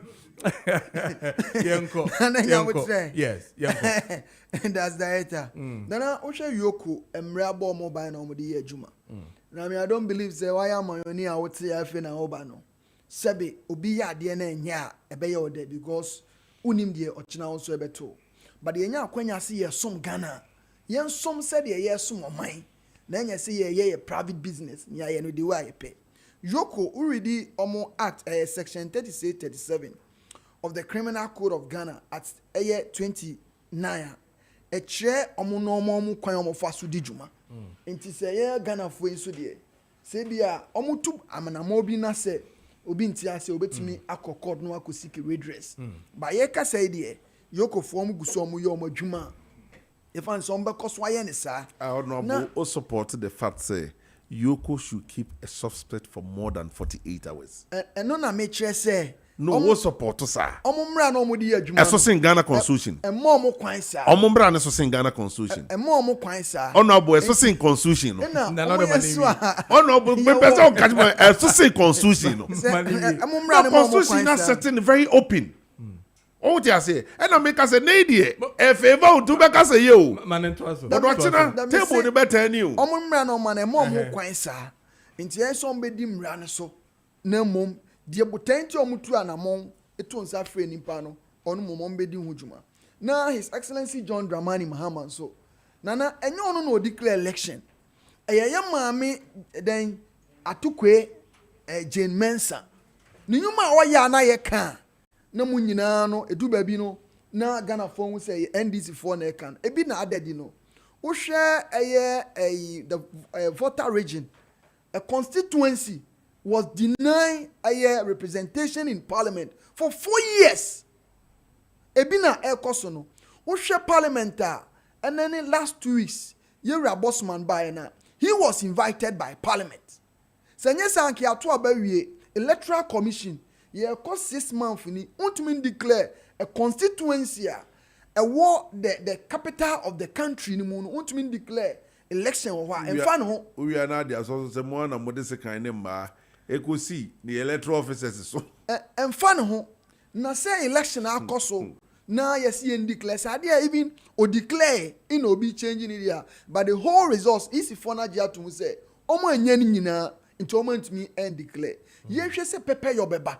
Yes, Yanko. That's the editor. Nana Osha Yoku Emrabo mobile no modi Juma. Now I don't believe say why am I only I would say I feel na obano. Sebi obi ya DNA nya ebe ya ode because unim die ochina also ebeto. But the nya kwanya see ye some Ghana. Yen some said ye some omai. Na nya say ye private business. Nya ye no de wa ye pay. Yoko already omo act section 36-37 of the Criminal Code of Ghana at 29. A chair omo no omo kwan omo faso di juma. Enti say ye Ghana fo nso de. Say bia omo tu amanamo bi na say obi nti ase obetimi akokod no akosiki redress. Ba ye ka say de Yoko fo omo guso omo ye omo adwuma. If an some be koso aye ne sa. I honorable o support the fact say Yoko should keep a soft split for more than 48 hours. And no na make sure say no what support to sir. Omumra no mo di adwuma. Eso sin Ghana constitution. E mo mo kwan sa. Omumra no so sin Ghana constitution. E mo mo kwan sa. Honorable eso sin constitution no. Na no de honorable me person catch me eso sin constitution no. Omumra no mo constitution na certain very open. Oh, just say, and I make us a lady. If ever to back us a you, man, and trust. But what's in a table the better than you? Omumra no man, and more kwan sa. Inti en somebody mra so. Na mom, die botenti omutu anamon, eto nsa frɛ nipa no, ɔno momon bedi ho dwuma. Na His Excellency John Dramani Mahama so. Nana enye ono no declare election. Eye maame den atukwe Jane Mensa. Ni nyuma a wɔyɛ ana yɛ kan. Na mu nyinaa no edu baabi no na Ghana fo hu say NDC fo na kan ebi na adadi no wo hwɛ the voter region a constituency was denying representation in parliament for 4 years ebi na ekoso no wo hwɛ parliament and then in last 2 weeks Yera Bosman by na he was invited by parliament senye sanki ato abawie electoral commission yeah, cost 6 months ni ultimately declare a constituency a war the capital of the country ni mo ultimately declare election wa and fan ho we are now there so say mo na mo de se kan ne ma ekosi the electoral officers so and fan ho na say election akoso na yes he declare say there even o declare in obi changing it but the whole results is for na dia to say omo anya ni nyina nti omo ntimi and declare ye hwe se pepe yo beba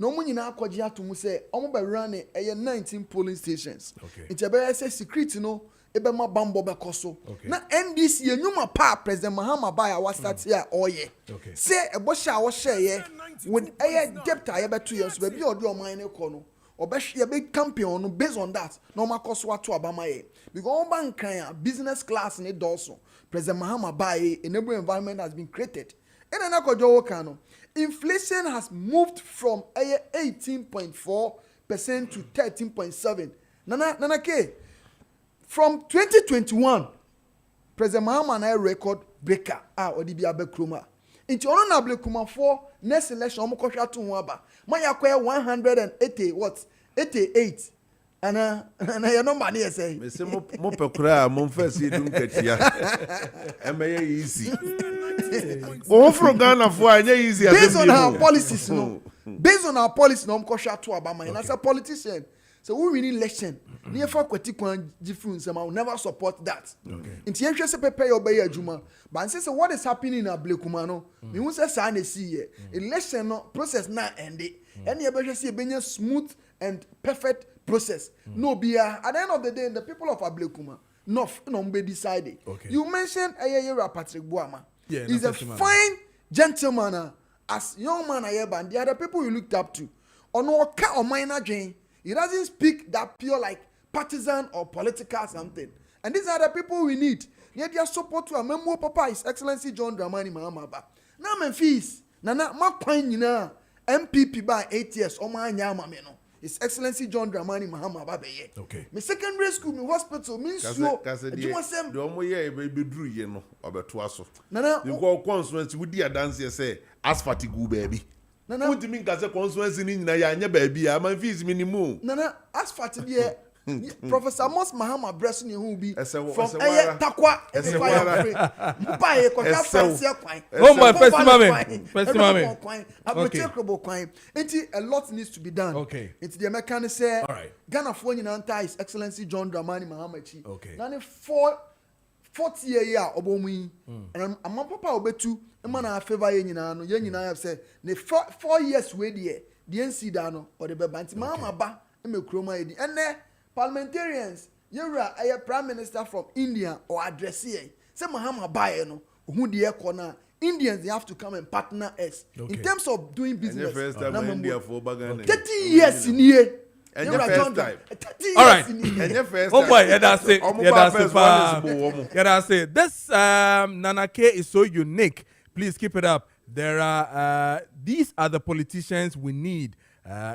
no mu nyina akɔgye atom sɛ ɔmo bɛ run 19 polling stations nti ɛbɛyɛ sɛ secret no ɛbɛma bambɔ bɛkɔ so na NDC enyuma pa President Mahama ba ya start here ɔyɛ sɛ ɛbɔhyɛ a wɔhyɛɛ with ɛyɛ debt a yɛbɛto yɛ so baabi a ɔde ɔman ne kɔ no ɔbɛhyɛ yɛbɛ campaign no based on that na ɔmo akɔ so ato abama yɛ because ɔmo bankan a business class ne dɔɔso President Mahama ba yɛ enabling environment has been created ɛna na kɔjɔ wɔ kan no inflation has moved from 18.4% to 13.7%. Nana K. From 2021, President Mahama na record breaker odibi abekroma. Inti ono na abekroma for next election omo kohwa to ho aba. Maya kwɛ 180 what? 88. Ana ya number na say. Me say mo pekura mo first year dun katia. Emeye easy. Oh, from Ghana for easy. Based on our policies, no. Based on our policies, no. Mkosha to Obama. And as a politician, so we win election. Near for Kwatikwan difference, I will never support that. In the interest of pay or bay Juma, but say what is happening in Ablekumano, we won't say sign a see election process not ended. Any ever see a smooth and perfect process. No beer. At the end of the day, the people of Ablekuma, no be decided. You mentioned a Patrick Boama. Yeah, he's a fine gentleman as young man and the other people you looked up to. Or no car or minor Jane. He doesn't speak that pure like partisan or political something. And these are the people we need. Yet their support to a member papa His Excellency John Dramani Mahama. Now Memphis, Nana Makwain MPP by 8 years or my nyama meno. His Excellency John Dramani Mahama Babeye. Okay. My secondary school, my hospital, means so. You want some? The only year baby drew you know about twaso. Nana, you go constituency with the dance you say as fatigue baby. Nana, what do you mean? Cause constituency in Naya baby, I'm a fees minimum. Nana, as fatigue. Professor Mos Mahama Bresson who be from Takwa a lot needs to be done. Okay. It's the American say Ghana for His Excellency John Dramani Mahama Chi. Okay. Nani 40 year obomu and I'm papa obetu e man na favor ye nyina have say ne 4 years we the NC da no or the bebanti Mahama ba e me kroma edi ene parliamentarians, you're a prime minister from India or address here. Say Mahama Baye no, who the corner. Indians they have to come and partner us in terms of doing business. First time India for 30 years in here. And your first time. 30 all right. years in here. And your first oh boy, time. that's it. This Nana K is so unique. Please keep it up. There are these are the politicians we need.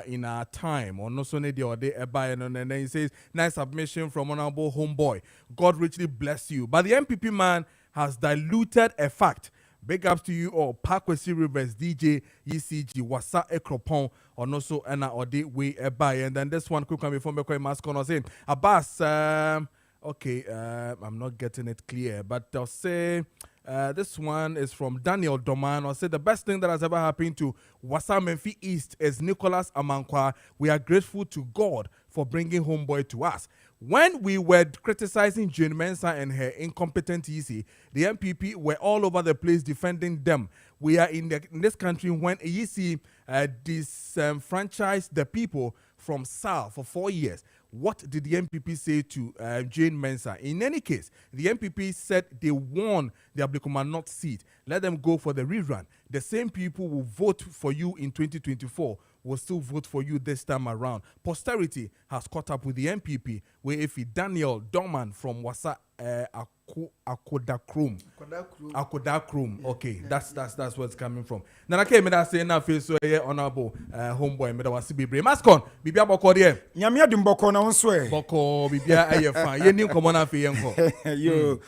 In our time, or no sooner or day, and then he says, nice submission from honorable homeboy. God richly bless you. But the MPP man has diluted a fact Big ups to you all. Pakwesi Rivers, DJ, ECG, Wasa Ekropon, or no so, and or the way by. And then this one could come before me, Mascon was in. Abbas, okay, I'm not getting it clear, but I'll say this one is from Daniel Doman. I'll say the best thing that has ever happened to Wasa Memphis East is Nicholas Amankwa. We are grateful to God for bringing Homeboy to us. When we were criticizing Jane Mensah and her incompetent EC, the MPP were all over the place defending them. We are in this country when EC disenfranchised the people from SAL for 4 years. What did the MPP say to Jane Mensah? In any case, the MPP said they won the Ablekuma North seat. Let them go for the rerun. The same people will vote for you in 2024 will still vote for you this time around. Posterity has caught up with the MPP, where if Daniel Dorman from Wasa Akodakrum. Okay, that's where it's coming from. Now I came and say now feel so honorable homeboy me da wasi bebre. Mascon, bibia boko de. Nyamia dum boko na wonso e. Boko bibia aye fan. Ye nim komo na fe yenko. Yo.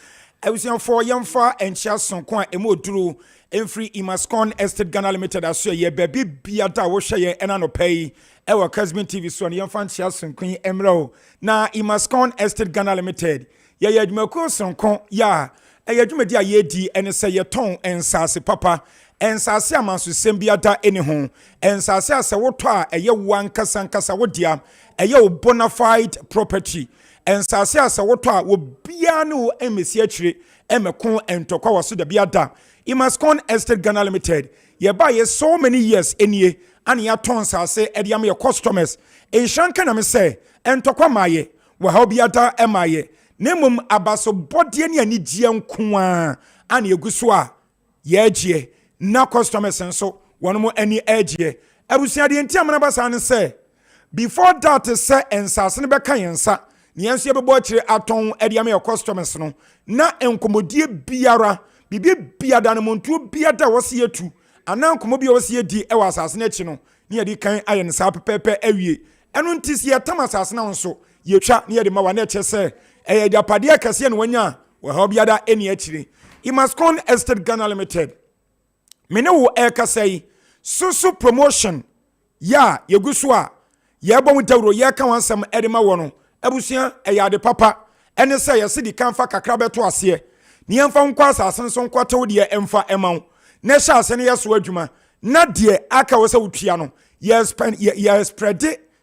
Ebusian for yamfa encha sonko a emoduru Every Imascon Estate Ghana Limited aso ye baby biada wo hye ye ena no pay e wa Kessben TV so ne yemfa ntia sonkon emro na Imascon Estate Ghana Limited ye yadwumako sonkon ya e yadwumadi a ye di ene se ye ton ensase papa ensase amanso sem biada ene ho ensase ase woto a eye wan kasankasa wodia eye wo bona fide property ensase ase woto a wo bia no emesi akire emeko entokwa waso da biada Imascon Estate Ghana Limited. Ye buy so many years enie and ya tons say ediam your customers. E shanka na me say entokwa maye wa hobiata emaye. Nemum abaso bodie ne ani gie nko a ane eguso a ye agie na customers enso wono ani agie. Abusia de ntia mena basa ne say before that say ensase ne beka yensa ne enso ye bebo akire aton ediam your customers no na enkomodie biara bibi biada no montu biada wose yetu anan komo bia wose yedi e wa asase na chi no ne yedi kan aye ne sa pepepe awie eno ntisi ye tam asase na wonso yetwa ne yedi ma wa na chese e dia pade akase ne wanya wa ha biada eni akire Imascon Estate Ghana Limited mene wo e kasai susu promotion ya yeguso a ye bom tawro ye ka wansam ede ma wono abusia e ya de papa ene se ye se di kan fa kakra beto ase ni emfa nkwa asasen so nkwato de emfa emaw na sha ase ne yeso adwuma na de aka wo se wutua no ye spread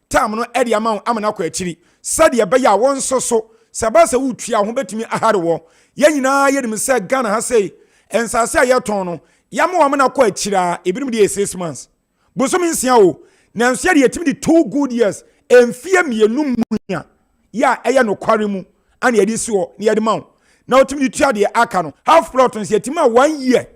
time no e de amaw amana kwa akiri sade ye be ya won so sabasa wutua ho betumi ahare wo ye nyina ye nim se Ghana ha sei ensase a ye ton no yamo amana kwa akira ebinim de 6 months bosom nsia o na nsia de yetimi de 2 good years emfie mienu munya ya eye no kware mu ane ye di so ne ye de maw na otimi tua de aka no half plot nsia tima 1 year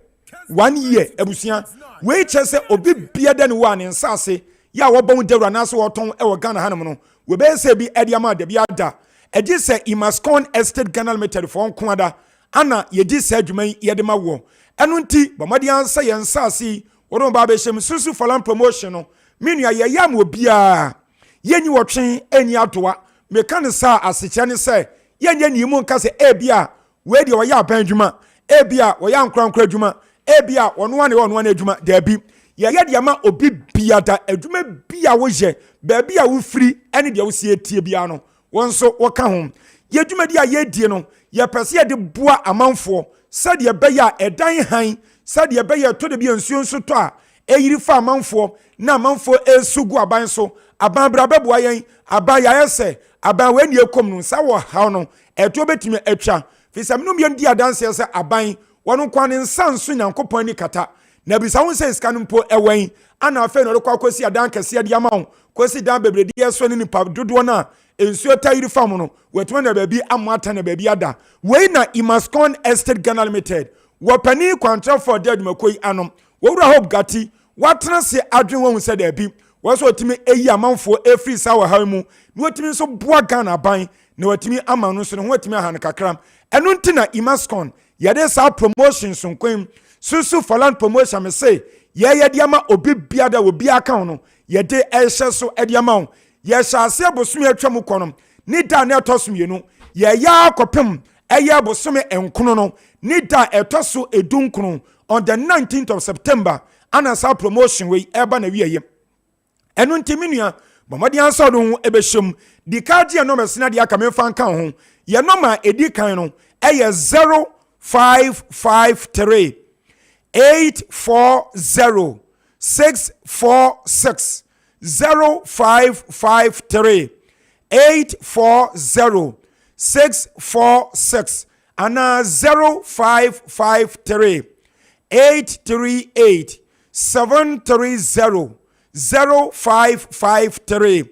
abusia we chese obi biada ne wa ne nsase ya wo bon dewra na so woton e wo Ghana hanum no we be se bi ediama de biada e di se Imascon Estate Ghana Limited for nkoada ana ye di se adwuman ye de ma wo eno nti bomade ansa ye nsase wono ba be shem susu falan promotion no menua ye yam obia ye nyi wotwen eni adoa me kan sa aseche ne se ye nya ni mu nka se ebia we de oya banjuma ebia oya nkrankra adwuma ebia ono ane adwuma da bi ye de ma obi biada adwuma bia wo je ba bia wo firi ene de wo sie tie bia no wonso wo ka ho ye adwuma di a ye die no ye pese ye de boa amanfo sade ye be ya edan han sade ye be ye to de bia nsuo nso to a eyiri fa amanfo na amanfo esugu aban so aban bra beboa yen aban ya ese aban we ni ekom no sa wo ha no eto betimi atwa fisamno bia ndi adanse se aban wono kwane nsanso nyankopon ni kata na bisa won se ska no mpo ewen ana afa no rekwa kwasi adan kase ade ama wo kwasi dan bebredi eso ni nipa dodo na ensuo tayiri fam no wetuma na baabi amata na baabi ada we na Imascon Estate Ghana Limited wo pani contract for dead makoi anom wo wura hope gati watena se adwen won se da bi wo so otimi eyi amanfo efri sa wa ha mu na otimi so boa Ghana ban na watimi ama no so no watimi ahan kakram eno ntina Imascon yade sa promotion so nkwem susu falan promotion me say ye de ama obi biada obi aka no yede ehye so de ama ye hyase abosome atwam konom ni da na etosom yenu ye ya akopem eye abosome enkono no ni da etoso edunkunu on the 19th of September anasa promotion we eba na wiye enu ntiminua bomadi ansa do ho ebehwem di kaji no mesina di aka memfa nka ho ye noma edi kan no eye 0553 840 646 0553 840 646 ana 0553 838 730 0553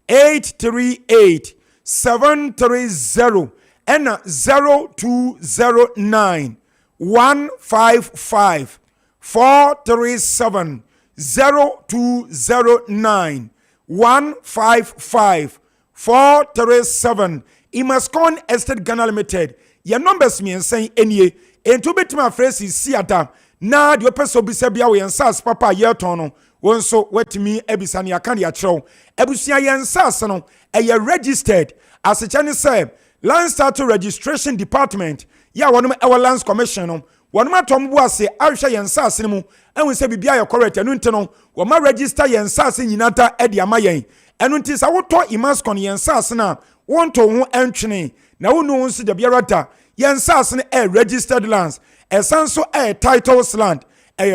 838 730 and 0209 155 437 0209 155 437 Imascon Estate Ghana Limited. Your numbers me and saying any into betima phrase is siata na the person be sabia we and sas papa year tono one so wet me ebisani akandi achro ebusia yen sas no e registered as a channel say land status registration department ya wonum our lands commission no wonum atom bu ase ahwe yen sas mu enwe se bibia ya correct enu nte no wo ma register yen sas nyinata e de amayen enu nti sa woto Imascon yen sas na wonto ho entwene na wonu nsi de biarata yen sas ne registered lands esanso titles land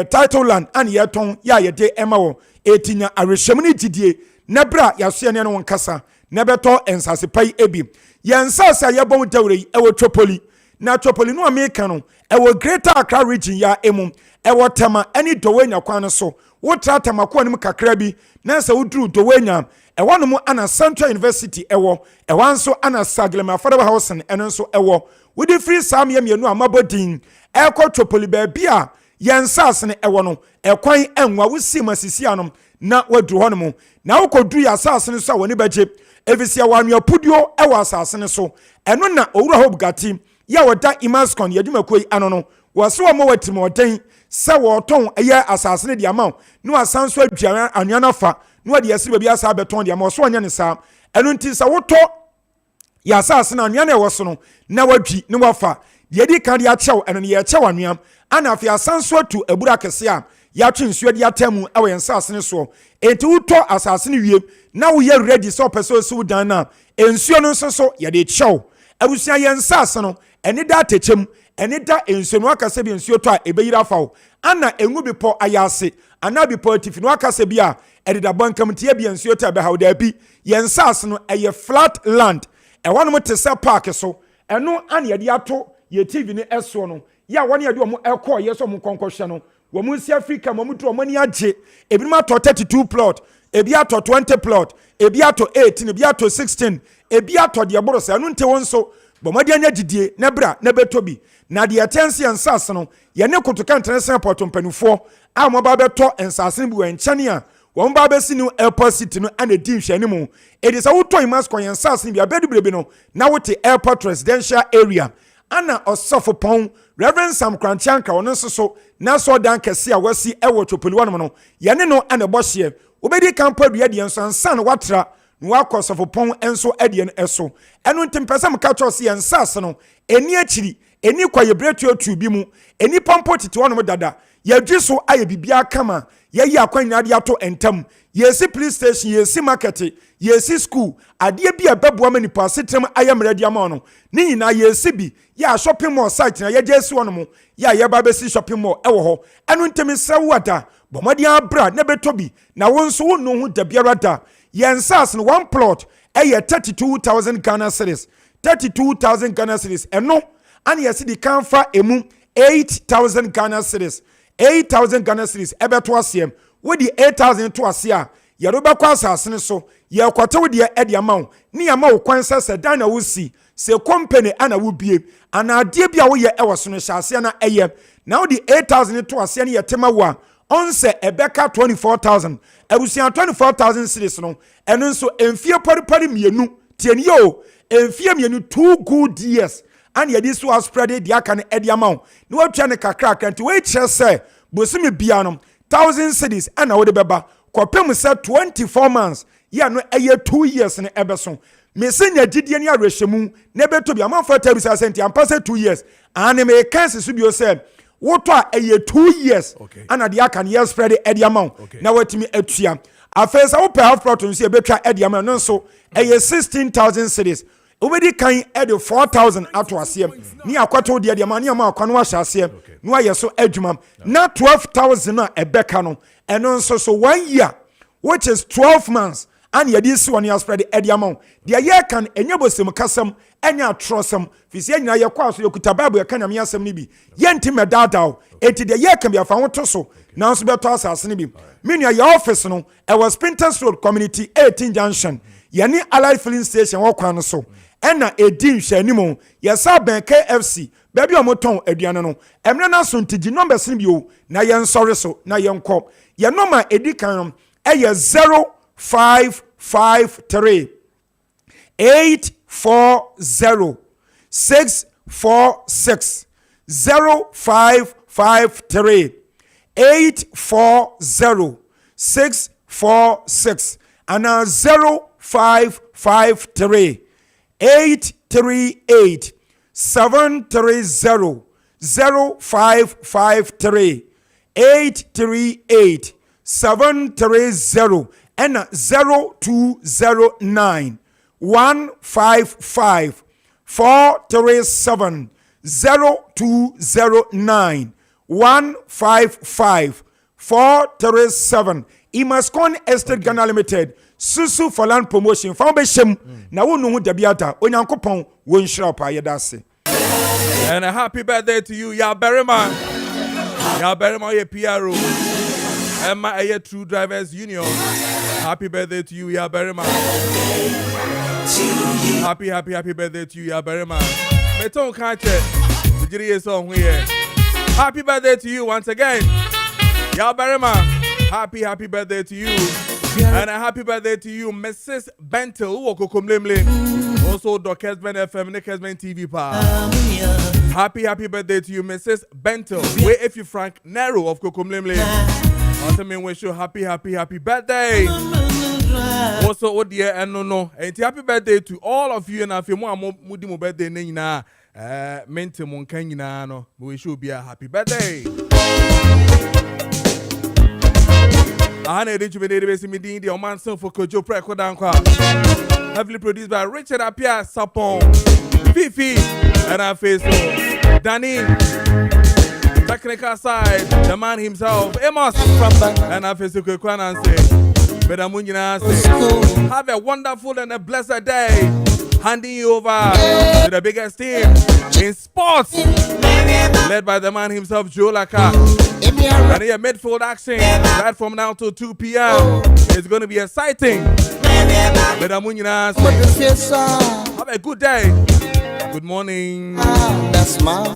title land and yeton ya yede emawo etinya arehwemni tidie nebra yaso ne no nkasa nebeto ensase pai ebi yen sas ayebon dawre ewo Tropoli na Tropoli no America no ewo Greater Accra region ya emu ewo tema ani dowenya kwan so wo trata mako anim kakra bi na se wuduru dowenya ewo no mu ana Central University ewo nso ana Saglema Affordable Housing eno nso ewo wudi free sam ye mienu amabodin eko Tropoli ba bia yen sas ne ewo no ekwan enwa wusi masisi anom na waduru ho no mu na wokodu ya sas ne so a woni baje evisia wanwa pudio ewo asase ne so eno na owura ho bugati ya wada Imascon yadwumakoi ano no waso mo watimo oden se woton eye asase ne dia ma no asanso adwa anwana fa no de yesi bia sa beton dia ma so onya ne sa eno nti sa woto ya asase na anwana e woso no na wadwi ne wafa de di kan dia chew eno ne ye chew anwam ana afi asanso atu ebura kese a ya twe nsuo dia tamu ewe ensase ne so enti woto asase ne wie na wo ye ready so person so dan na ensuo no so ye de chew abusia ye ensase no eni da techem eni da ensuo no akase bi ensuo to a ebeyira fawo ana engu bipo ayase ana bipo atifi no akase bi a edi da bankam tie bi ensuo to be hawda bi ye ensase no eye flat land e wono te se park so eno ana ye de ato ye TV ne eso no ya woni ye de omo ekọ ye so mo konkohwe no wo mu si Africa mo mutu omo ni age ebi ma to 32 plot ebi ato 20 plot ebi ato 18 ebi ato 16 ebi ato de boro se eno nte won so bomadi anya didie na bra na betobi na de atensi ensase no ye ne kotoka international port mpanufo a mo ba beto ensase ne bi wenchane a won ba be sinu airport city no ana di hwani mu edisa woto Imascon ensase ne bi abedubrebe no na wote airport residential area ana osofo pon Reverend Sam Kranchanka ono so na so dan kese a wasi ewo Tropoli wono no ye ne no ana bohye obedi kampa dua de enso ansa na watra na wakosofo pon enso ade no eso eno ntempesam ka cho se ensase no eni akiri eni kwaye bretu otu bi mu eni pompo tete wono dada ye dwi so aye bibia kama ye yi akwanya de ato entam ye si police station ye si market ye si school ade bia bebo amani pa setrem ayemre de ama no ni nyina ye si bi ya shopping mall site na ye jesi wono mu ya ye ba be si shopping mall ewo ho eno ntemi sewada bomadi abra na betobi na wonso wonu hu da biara da yensas no one plot eye 32,000 Ghana cedis 32,000 Ghana cedis eno ani yesi di kanfa emu 8,000 Ghana cedis 8,000 Ghana cedis ebeto asem we di 8,000 to asia ye do be kwa asase ne so ye kwatew de e de amaw ni amaw kwansa se dan na wosi se company ana wo bie ana ade bia wo ye e wo so no hyase na eye na wo di 8,000 to asia ne ye tema wo a onse ebeka 24,000 ebusia 24,000 cedis no eno nso emfie paripari mienu tieni yo emfie mienu 2 good years and ye this was spread the aka ne edi amaw ni watwa ne kakra kanti we kire se bosimi bia no 1,000 cedis ana wo de beba kopem se 24 months ye no eye 2 years ne ebeso mesenya didie ne arehwemu ne beto bia manfa tabi sa senti ampa se 2 years ane me kanse su bio se woto a ɛyɛ 2 years Okay. ana de aka no yɛ spread ɛde ama wo Okay. na watumi atua afei sɛ wopɛ half plot nso yɛbɛtwa ɛde ama no nso ɛyɛ 16,000 cedis wobɛdi kan ɛde 4,000 ato aseɛ ne akɔto deɛ deɛ ma ne ama akwa no ahyɛ aseɛ na wayɛ so adwuma na 12,000 a ɛbɛka no ɛno nso so 1 year which is 12 months and yɛde si wɔn spread ɛde ama wo deɛ yɛka no ɛnyɛ bosɛm kasɛm ɛnyɛ atorɔsɛm fisi ɛnyina yɛkɔ aso yɛkuta bible yɛka nyame asɛm no bi yɛnti mɛdaadaw enti deɛ yɛka bi afa ho to so nanso bɛtɔ asase no bi me nua yɛ office no ɛwɔ Spinters Road Community 18 Junction yɛne Allied Filling Station wɔ kwan no so ɛna ɛdi nhwɛnimu yɛsa bɛn KFC baabi a wɔtɔn aduane no ɛmmerɛ no so nti gye numbers no bio na yɛnsɔre so na yɛnkɔ yɛ number ɛdi kan no ɛyɛ 0553 840 646 0553 840 646 and 0553 838 730 0553 838 730 and 0209 155 437 0209 155 437 Imascon Estate Ghana Limited Susu for land promotion foundation na wonu hu dabiata onyankopon wo nhyira pa yedase. And a happy birthday to you, Ya Berryman. Ya Berryman, ye PRO. Emma, a True Drivers Union. Happy birthday to you, Ya Berryman. Happy birthday to you, Ya Berryman. Meton Kanche, the Jiri song here. Happy birthday to you once again, Ya Berryman. Happy birthday to you. And a happy birthday to you, Mrs. Bentel, also the Kessben FM and the Kessben TV pa. Happy birthday to you, Mrs. Bentel. Where if you Frank Nero of Kokomlemle. Also, me wish you happy birthday. Also, oh dear, and no. And happy birthday to all of you. And if you want mudi mo birthday, na mente mon kanyina no. We wish you be a happy birthday. I had a meeting the Oman son for Kojo Preko Dankwah. Heavily produced by Richard Apia Sapon, Fifi, and our face Danny. Technical side, the man himself, Amos, and our face Kwana say, Bedamunina say, have a wonderful and a blessed day. Handing you over to the biggest team in sports, led by the man himself, Joe Laka. And here midfield action right from now till 2 p.m. It's going to be exciting. Have a good day. Good morning. That's my.